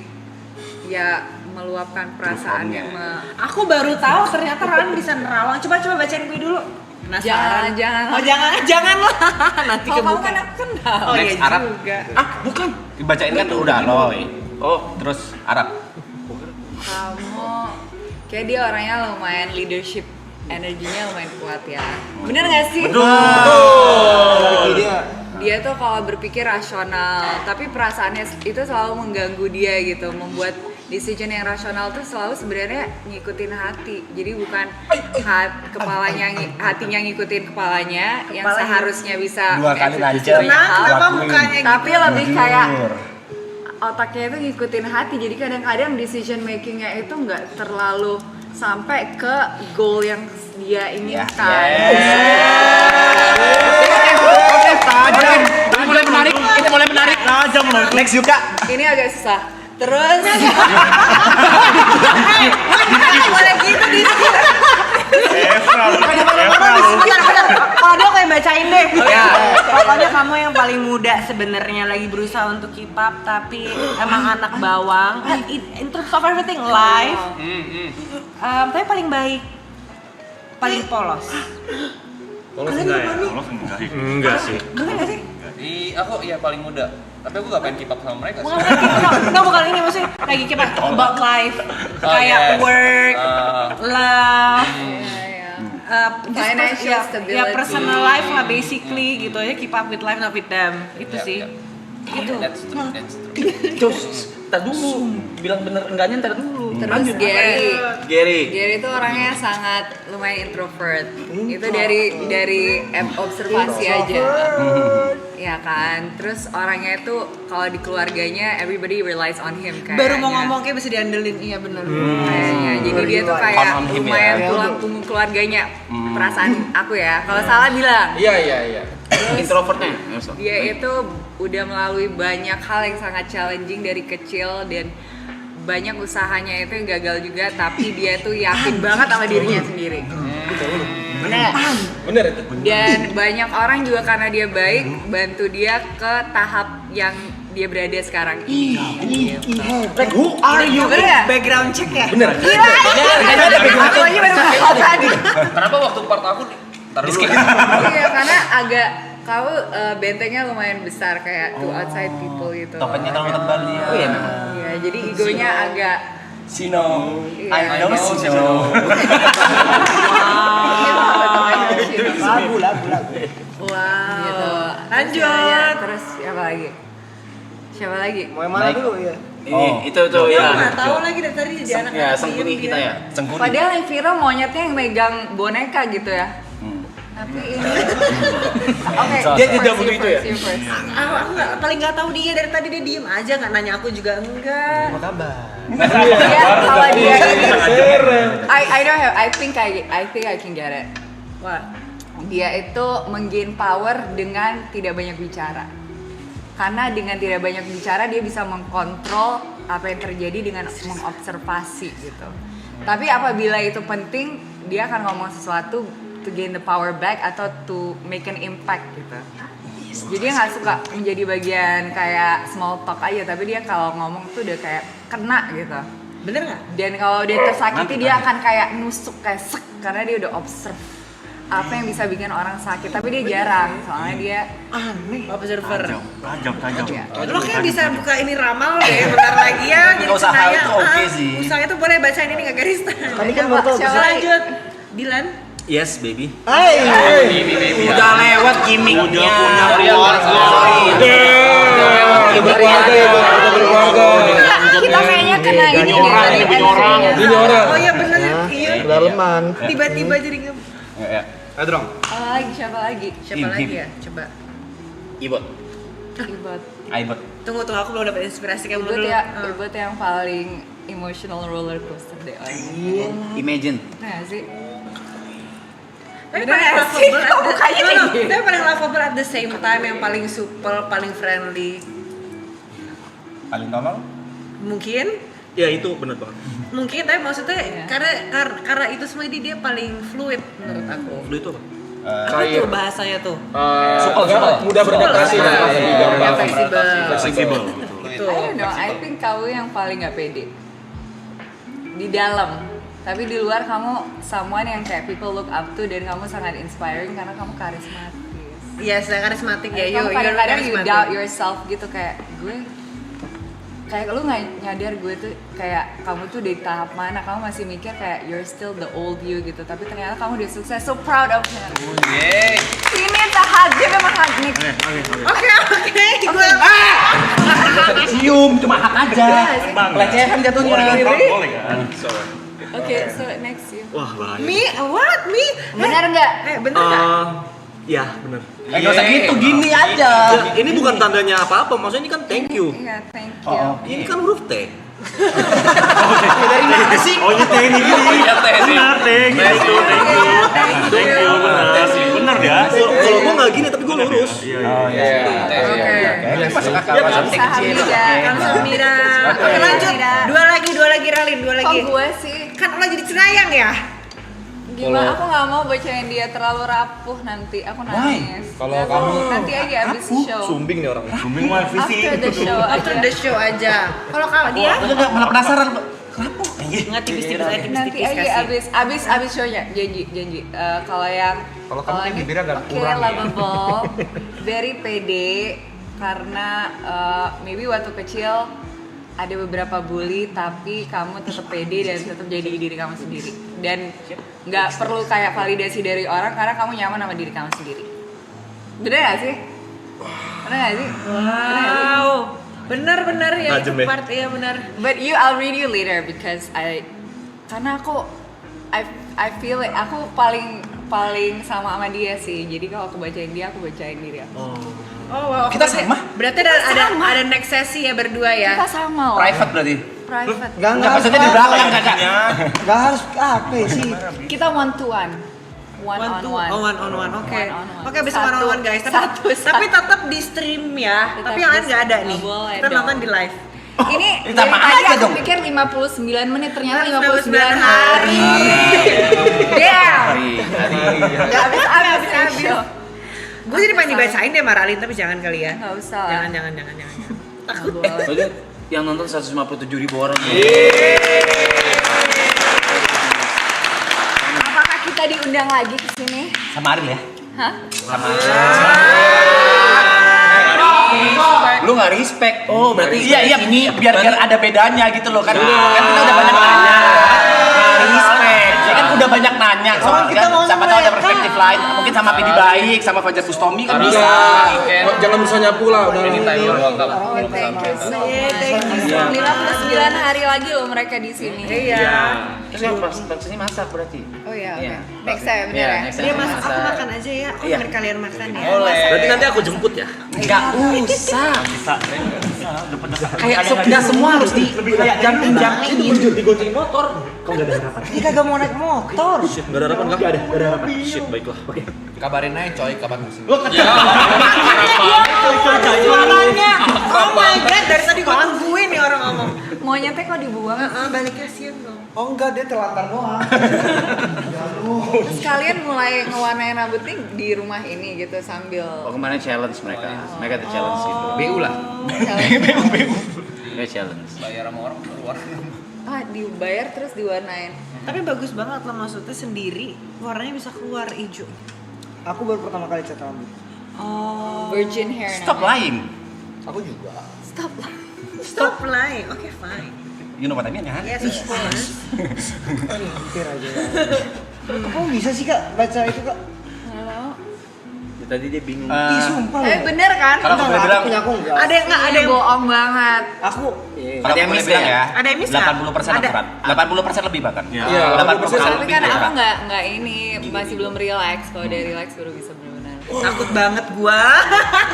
ya meluapkan perasaan yang Aku baru tahu ternyata Ran bisa nerawang. Coba bacain gue dulu. Penasaran. jangan. Oh, jangan lah. Nanti Kalau kamu kebuka. kan aku kenal. Oh, Next iya Arab. juga. Bukan. Dibacain kan udah Aloy. Oh, Terus Arab. Kamu kayak dia orangnya lumayan leadership, energinya lumayan kuat ya. Bener gak sih? Dia tuh kalau berpikir rasional, tapi perasaannya itu selalu mengganggu dia gitu, membuat decision yang rasional tuh selalu sebenarnya ngikutin hati. Jadi bukan hatinya ngikutin kepalanya yang seharusnya bisa Dua kali eksekusi lancar. banyak hal. Kenapa mukanya gitu? Tapi lebih kayak otaknya itu ngikutin hati, jadi kadang-kadang decision makingnya itu nggak terlalu sampai ke goal yang dia inginkan. Ini mulai menarik. Tajam loh. Next Yuka. Ini agak susah. Terus boleh gitu di Bentar. Kalau dia kayak bacain deh. Pokoknya kamu yang paling muda sebenarnya lagi berusaha untuk keep up tapi emang anak bawang. In terms of everything life. Tapi paling baik. Paling polos. Polos enggak ya? Polos enggak. Enggak sih. Bener gak sih? Aku iya paling muda. Tapi aku gak pengen keep up sama mereka sih. Bukan ini maksudnya lagi keep up about life. Kayak work, love. Financial stability. Ya personal life lah basically gitu aja, keep up with life not with them. Itu sih. Gitu. That's true. Terus, ntar dulu. Bilang bener enggaknya ntar dulu. Terus Gary Gary itu orangnya sangat lumayan introvert. Itu dari observasi aja. Ya kan. Terus orangnya itu kalau di keluarganya everybody relies on him kayaknya. Baru mau ngomong kayak bisa diandelin, iya bener. Kayaknya. Jadi dia tuh kayak lumayan tulang punggung keluarganya. Perasaan aku ya. Kalau salah bilang. Iya. introvertnya. Dia itu udah melalui banyak hal yang sangat challenging dari kecil dan banyak usahanya itu yang gagal juga, tapi dia tuh yakin banget sama dirinya sendiri. Bener itu. Dan banyak orang juga karena dia baik bantu dia ke tahap yang dia berada sekarang ini. Who are you? Bener ya? Background check ya? Bener. Gila. Aku aja baru ngomong tadi. Kenapa waktu part aku taruh dulu? Iya, karena agak kau bentengnya lumayan besar kayak to outside people gitu. Tokennya terlalu tebal dia. Oh iya memang. Iya, jadi egonya agak Sino. Iya, I know Sino. Lagu. Wow. Gitu. Lanjut. Ya, terus siapa lagi? Mau yang mana dulu ya? Ini itu tuh Aku ya. nggak tahu lagi dari tadi jadi anak. Ya, Sengkuni kita ya. Sengkuni. Padahal yang viral monyetnya yang megang boneka gitu ya. Tapi ini oke. Dia tidak butuh itu ya? Aku paling nggak tahu dia dari tadi, dia diem aja nggak nanya aku juga enggak. Apa kabar? Dia kalau dia I don't have I think I can get it. Wah. Dia itu menggain power dengan tidak banyak bicara. Karena dengan tidak banyak bicara dia bisa mengkontrol apa yang terjadi dengan mengobservasi gitu. Tapi apabila itu penting, dia akan ngomong sesuatu to gain the power back atau to make an impact gitu. Jadi dia nggak suka menjadi bagian kayak small talk aja, tapi dia kalau ngomong tuh udah kayak kena gitu. Bener nggak? Dan kalau dia tersakiti dia akan kayak nusuk kayak sek karena dia udah observe apa yang bisa bikin orang sakit, tapi dia jarang soalnya dia Aneh. Observer. Tajam. ya. Lo kayak bisa buka ini ramal deh bentar lagi ya. Jadi Usaha senaya, itu oke sih. Usaha itu boleh bacain ini nggak garis. Tadi kan baru tahu Siapa bisa. lagi? Lanjut. Dilan. Yes, baby. Udah lewat gimmicknya. Kita kayaknya kena ini deh tadi Ini orang. Oh iya benar. Iya. Daleman. Tiba-tiba jadi Ayo dong. Siapa lagi? siapa lagi ya? Coba. Ibot. Ibot. Aibot. Tunggu aku belum dapat inspirasi kamu Ibot dulu. ya, Ibot yang paling emotional roller coaster deh. Imagine. Nah sih. Tapi Bener paling nggak sih? lovable Kok mukanya kayak gitu? Tapi paling lovable at the same time, yang paling supel, paling friendly. Paling tolol? Mungkin Ya itu bener banget. mungkin tapi maksudnya Iya. karena itu semua dia paling fluid menurut aku. Lu itu apa? Apa tuh bahasanya tuh? Mudah beradaptasi. Ya, fleksibel. Fleksibel. Betul. I don't know, I think kamu yang paling gak pede di dalam, tapi di luar kamu someone yang kayak people look up to dan kamu sangat inspiring karena kamu karismatis. Iya, saya karismatik ya. Kamu You're kadang-kadang you charismatic. doubt yourself gitu, kayak gue kayak lu nggak nyadar gue tuh kayak kamu tuh di tahap mana, kamu masih mikir kayak you're still the old you gitu, tapi ternyata kamu udah sukses, so proud of him. Ini tahap dia memang hak nih. Oke, gue Cium, cuma hak aja. Pelecehan jatuhnya. Boleh kan? Oke, so next you. Wah, bahaya. me? Benar nggak? Bener nggak? Ya, bener. Gak usah gitu, gini aja. Ini bukan tandanya apa-apa, maksudnya ini kan thank you. Iya, thank you. Ini kan huruf T. Oh ini teh ini. Iya, teh sih. Benar teh gitu. Thank you. Benar. Benar ya. Kalau gua nggak gini, tapi gua lurus. Kamsahamnida. Oke, lanjut. Dua lagi Ralin, dua lagi. Kok gue sih? Kan lo jadi cenayang ya? Gimana? Aku nggak mau bocorin dia terlalu rapuh nanti. Aku nangis. Kalau kamu Nanti aja abis show. Sumbing nih orang. Booming mah visi. After the show After aja. the show aja. Kalau dia Malah penasaran. nggak tipis-tipis aja, Nanti tipis-tipis aja kasih. abis shownya janji. Kalau yang kamu kan bibirnya agak oke, kurang ya. lovable, very pede karena maybe waktu kecil ada beberapa bully tapi kamu tetap pede dan tetap jadi diri kamu sendiri dan nggak perlu kayak validasi dari orang karena kamu nyaman sama diri kamu sendiri. Bener gak sih? Bener gak sih? Wow. Benar ya itu Tajam ya? part, iya benar. But I'll read you later because karena aku I feel it, aku paling sama dia sih. Jadi kalau aku bacain dia, aku bacain diri aku. Oh wow. Kita sama? Berarti ada next sesi ya berdua ya? Kita sama loh. Private berarti. Private. Enggak Maksudnya di belakang enggak. Enggak harus apa sih? Kita one to one. One on one. Oh, one on one. Oke. One on one. Oke, bisa one on one guys. Tapi tetap di stream ya. Tetap Tapi yang lain di nggak ada stream. nih. Nggak boleh Kita dong. nonton di live. Ini sama dari tadi aja aku dong. pikir 59 menit, ternyata 59 59 hari. Damn. Habis show. Gue jadi pengen dibacain deh Maralin, tapi jangan kali ya. Nggak usah lah. Jangan. Nggak boleh. Soalnya yang nonton 157.000 orang. Apakah kita diundang lagi ke sini? Sama Aril ya. Hah? Lu nggak respect. Oh, berarti Iya ini biar ada bedanya gitu loh kan. Kan kita udah banyak nanya. Respect. Ya kan udah banyak nanya. Soalnya kita mau siapa tahu ada perspektif lain. Mungkin sama Pidi Baik, sama Fajar Bustomi kan bisa. Jangan bisa nyapu lah udah. Anytime you're welcome. Oh, thank you so much. 59 hari lagi loh mereka di sini. Iya. Terus yang pas sini masak berarti. Oh iya, oke. Iya. Next time, bener Iya, ya? next time. Dia masak, aku makan aja ya. Aku Iya. biar kalian makan ya. Berarti nanti aku jemput ya. Enggak usah. Bisa. Kayak enggak semua harus di kayak jumping Digoncengin motor. Kok nggak ada harapan? Dia kagak mau naik motor. Shit, nggak ada harapan nggak? Nggak ada harapan. Shit, baiklah. Oke. Kabarin aja coy kapan musim. Suaranya. Oh my god, dari tadi gue tungguin nih orang ngomong. Monyetnya kok dibuang? Balik kasihan dong. Oh enggak, dia telantar doang. Terus kalian mulai ngewarnain rambutnya di rumah ini gitu sambil Oh, kemarin challenge mereka. Mereka ada challenge gitu. BU lah. Mereka challenge. Bayar sama orang keluar. dibayar terus diwarnain. Tapi bagus banget loh, maksudnya sendiri warnanya bisa keluar hijau. Aku baru pertama kali cat rambut. Oh. Virgin hair. Stop lying. Aku juga. Stop lying. Oke, fine. You know what I mean kan? Yes, of course. Pikir aja. Kok bisa sih Kak baca itu Kak? Ya, tadi dia bingung. Ih sumpah loh. Bener kan? Kalau aku boleh bilang, punya aku enggak. Ada yang nggak ada yang bohong banget. Aku kalau aku boleh bilang ya, Ada yang miss nggak? 80% akurat. 80% lebih bahkan. Iya, 80% Tapi lebih. kan aku ya. nggak ini masih belum relax. Kalau udah relax baru bisa benar-benar. Takut banget gua.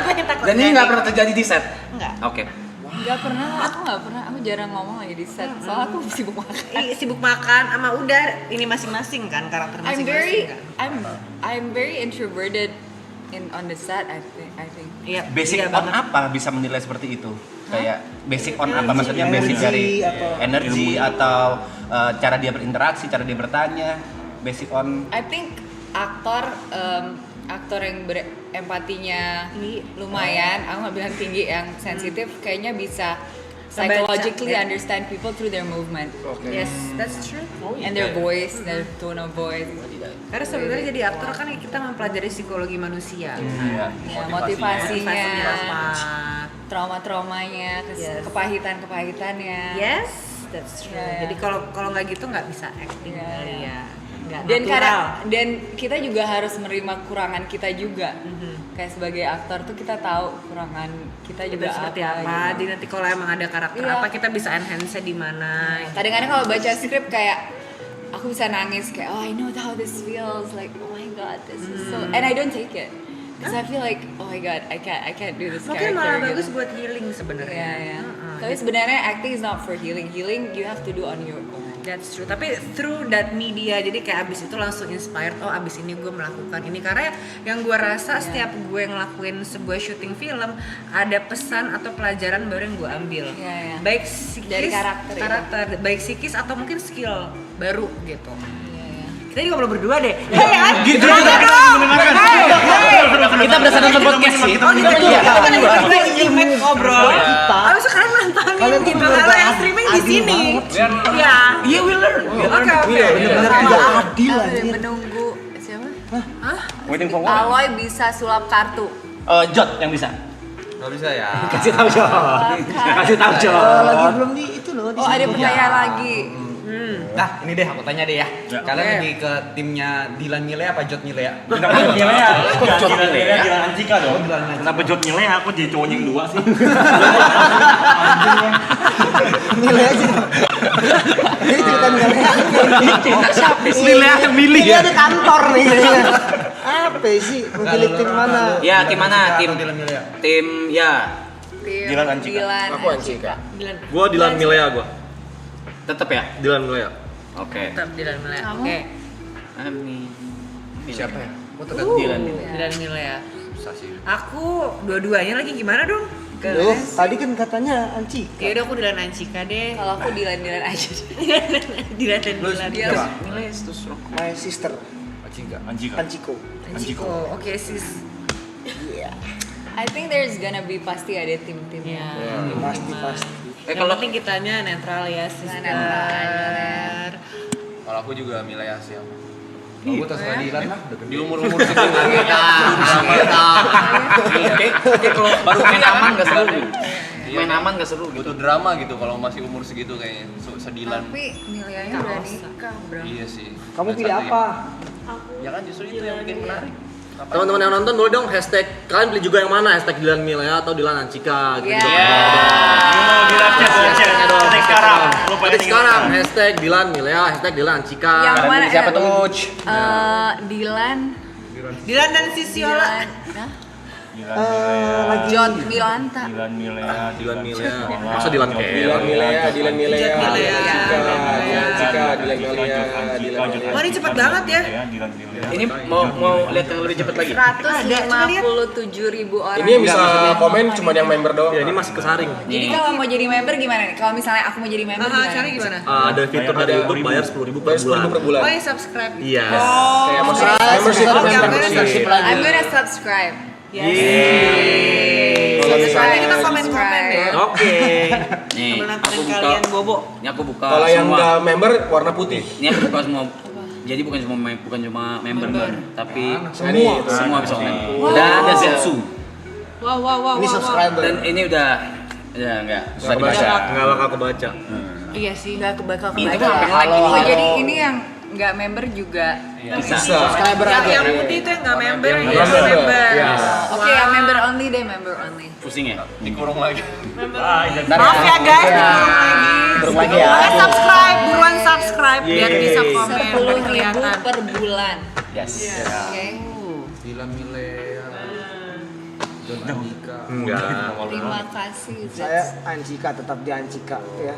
Gua yang takut. Dan ini nggak pernah terjadi di set. Enggak. Oke. Nggak pernah, aku jarang ngomong lagi di set. Soalnya aku sibuk makan. Sibuk makan sama udah ini masing-masing kan karakter I'm masing-masing kan. I'm very introverted on the set. I think. Iya. Basic iya on banget. apa bisa menilai seperti itu? Kayak basic on apa maksudnya basic dari energi atau cara dia berinteraksi, cara dia bertanya, basic on I think aktor yang berempatinya lumayan, aku nggak bilang tinggi, yang sensitif kayaknya bisa psychologically understand people through their movement. Yes, that's true. And their voice, their tone of voice. Karena sebenarnya jadi aktor kan kita mempelajari psikologi manusia. Ya, motivasinya, apa? trauma-traumanya, kepahitan-kepahitannya. Yes, that's true. Ya. Jadi kalau nggak gitu nggak bisa acting kali ya. Nggak natural. Dan kita juga harus menerima kurangan kita juga. Kayak sebagai aktor tuh kita tahu kurangan kita juga seperti apa. gitu. Jadi nanti kalau emang ada karakter Iya. apa kita bisa enhance di mana. Kadang-kadang kalau baca skrip kayak aku bisa nangis kayak I know how this feels, like oh my god this is so, and I don't take it because I feel like oh my god I can't do this Mungkin character malah gitu. bagus buat healing sebenarnya. Ya. Tapi sebenarnya acting is not for healing you have to do on your own. That's true. Tapi through that media, jadi kayak abis itu langsung inspired. Oh abis ini gue melakukan ini karena yang gue rasa setiap gue ngelakuin sebuah syuting film ada pesan atau pelajaran baru yang gue ambil. Iya. Baik psikis, Dari karakter itu. baik psikis atau mungkin skill baru gitu. Iya. Kita juga belum berdua deh. Gitu juga kita berasa nonton podcast sih. Oh gitu. Kita lagi intimate ngobrol. Tapi sekarang nontonin gitu. Kalau yang streaming di sini. Iya. Iya, we learn. Oke. bener-bener nggak adil Aku anjir. menunggu siapa? waiting for what? Aloy bisa sulap kartu. Jot yang bisa. Nggak bisa ya. Kasih tahu Jot. Kasih tahu Jot. Lagi belum di itu loh. Oh ada pertanyaan lagi. Nah, ini deh aku tanya deh ya. Kalian lebih ke timnya Dilan Milea apa Jot Milea? Kenapa Jot Milea? Dilan Antika dong. Kenapa Jot Milea? Aku jadi cowoknya yang dua sih. Nilai aja. Ini cerita nilai. Nilai yang milih Ini ada kantor nih. Apa sih? Memilih tim mana? Ya, tim mana? Tim Dilan Milea. tim ya. Dilan Antika. Aku Anjika. Gua Dilan Milea gua. Tetap ya. Dilan Milea. Oke. Tetap Dilan Milea. Kamu? Oke. Amin. Siapa ya? Oh, tetap Dilan. Dilan Milea. susah sih. Aku dua-duanya lagi gimana dong? Loh, tadi kan katanya Anci. Ya udah aku Dilan Ancika deh. Kalau aku Dilan aja. Dilan dan Dilan. Siapa? Nilai terus rock. My sister Anjika. Anciko. Anciko. Oke sis. I think there's gonna be pasti ada tim-timnya. Pasti. Kalau penting kitanya netral ya sister. Netral. Kalau aku juga Milea sih. Aku terserah Dilan lah. Di umur-umur segitu Kalau baru main aman gak seru. Main aman gak seru gitu. butuh drama gitu kalau masih umur segitu kayaknya. Sedilan. Tapi nilainya udah nikah, bro. Iya sih. Kamu Dan pilih satu apa? Ya kan justru itu yang bikin menarik. Teman-teman yang nonton boleh dong hashtag kalian pilih juga yang mana, hashtag Dilan Milea atau Dilan Ancika gitu. Ketik sekarang. Lupa Ketik sekarang hashtag Dilan Milea, hashtag Dilan Ancika. Yang mana? Siapa tuh? Dilan. Dilan dan Sisiola. Jot Milanta. Dilan Milea. Dilan Milea. Masa Dilan kayak Dilan Milea, Dilan Milea, Jot Milea. Anjika, Dilan Milea, Dilan Milea. Wah ini cepet banget ya. Dilan Milea. Ini mau lihat yang lebih cepat lagi. 157.000 orang. Ini yang bisa komen cuma yang member doang. Ya ini masih kesaring. Jadi kalau mau jadi member gimana nih? Kalau misalnya aku mau jadi member gimana? Caranya gimana? Ada fitur dari YouTube bayar 10.000 per Bayar 10.000 per bulan. Oh ya subscribe. Iya. Kayak maksudnya membership. Oke, I'm gonna subscribe. I'm gonna subscribe. Kalau misalnya kita komen-komen ya. Oke. Nih, Temen-temen aku buka. kalian bobo. Ini aku buka Kalau yang semua. nggak member warna putih. Ini aku buka semua. Jadi bukan cuma member, tapi Semua bisa komen. Dan ada Zetsu. Wow. Ini subscriber. Dan ini udah enggak susah dibaca. Enggak bakal kebaca. Iya sih. Nggak bakal Ini kebaca. tuh apa lagi nih? Oh jadi ini yang nggak member juga Bisa. Subscriber aja. Yang putih itu yang nggak member, yang Iya. member. Oke, yang member only deh, member only. Pusing ya? Dikurung lagi. Maaf ya guys, dikurung lagi. Kurung lagi ya. Makanya subscribe, buruan subscribe biar bisa komen, biar 10.000 kelihatan. per bulan. Yes. Oke. Dila Milea. John Andika. Enggak. Terima kasih Saya Zets. Anjika, tetap di Anjika ya.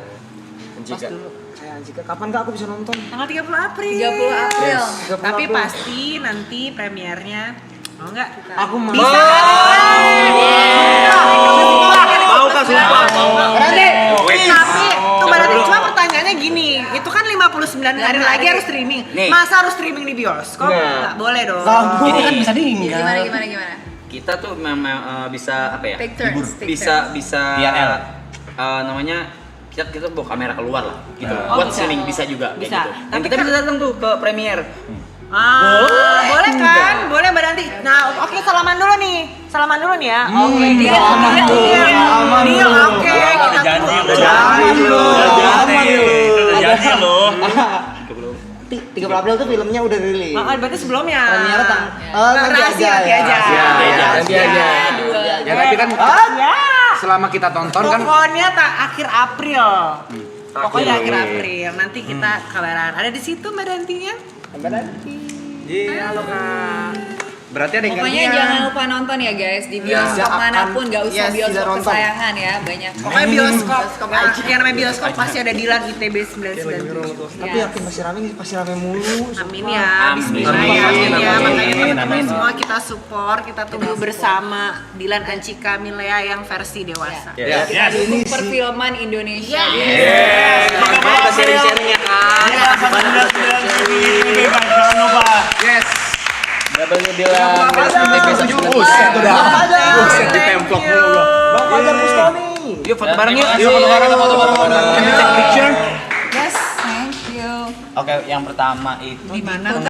Anjika. Pas dulu saya Anjika. Kapan kak aku bisa nonton? Tanggal 30 April. 30 April. 30 Tapi April. pasti nanti premiernya mau nggak? Aku mau. Bisa kan? Mau kan sumpah? Berarti. Tapi tuh berarti cuma pertanyaannya gini, itu kan 59 hari lagi harus streaming. Nih. Masa harus streaming di bioskop? Nggak boleh dong. Ini kan bisa dihingar. Gimana? Kita tuh memang bisa apa ya? Pictures. Bisa IRL. namanya kita bawa kamera keluar lah gitu. Oh, Buat bisa. streaming bisa juga kayak Bisa. gitu. Dan Tapi kita kan- bisa datang tuh ke premier. Boleh kan? Boleh Mbak Danti. Nah, oke salaman dulu nih. Salaman dulu nih ya. Oke, Deal. Deal, oke. Kita Janji tuh- loh. 30 April tuh filmnya udah rilis. Berarti sebelumnya. Premiere nanti Rahasia, aja nanti ya. aja. Nanti aja. Ya tapi kan selama kita tonton kan Pokoknya akhir April. Pokoknya akhir April. Nanti kita kabaran. Ada di situ Mbak Dantinya? Halo Kak. Berarti ada yang Pokoknya gantian. jangan lupa nonton ya guys di bioskop manapun, nggak usah Yes, tidak bioskop nonton. kesayangan ya, banyak. Pokoknya bioskop. Yang namanya bioskop pasti ada Dilan ITB 99. Tapi yakin pasti rame mulu. Amin ya, bismillah ya, amin ya. Makanya teman-teman semua kita support, kita tunggu bersama Dilan Anchika Milea yang versi dewasa. Kita dukung perfilman Indonesia. Kita sharing-sharing ya kan. Jangan lupa. Yes. Double Dilan. Buset, ditemplok mulu gua. Bang Fajar Bustami. Yuk foto bareng yuk. Foto bareng. Can we take picture? Yes, thank you. Oke, yang pertama itu Di mana?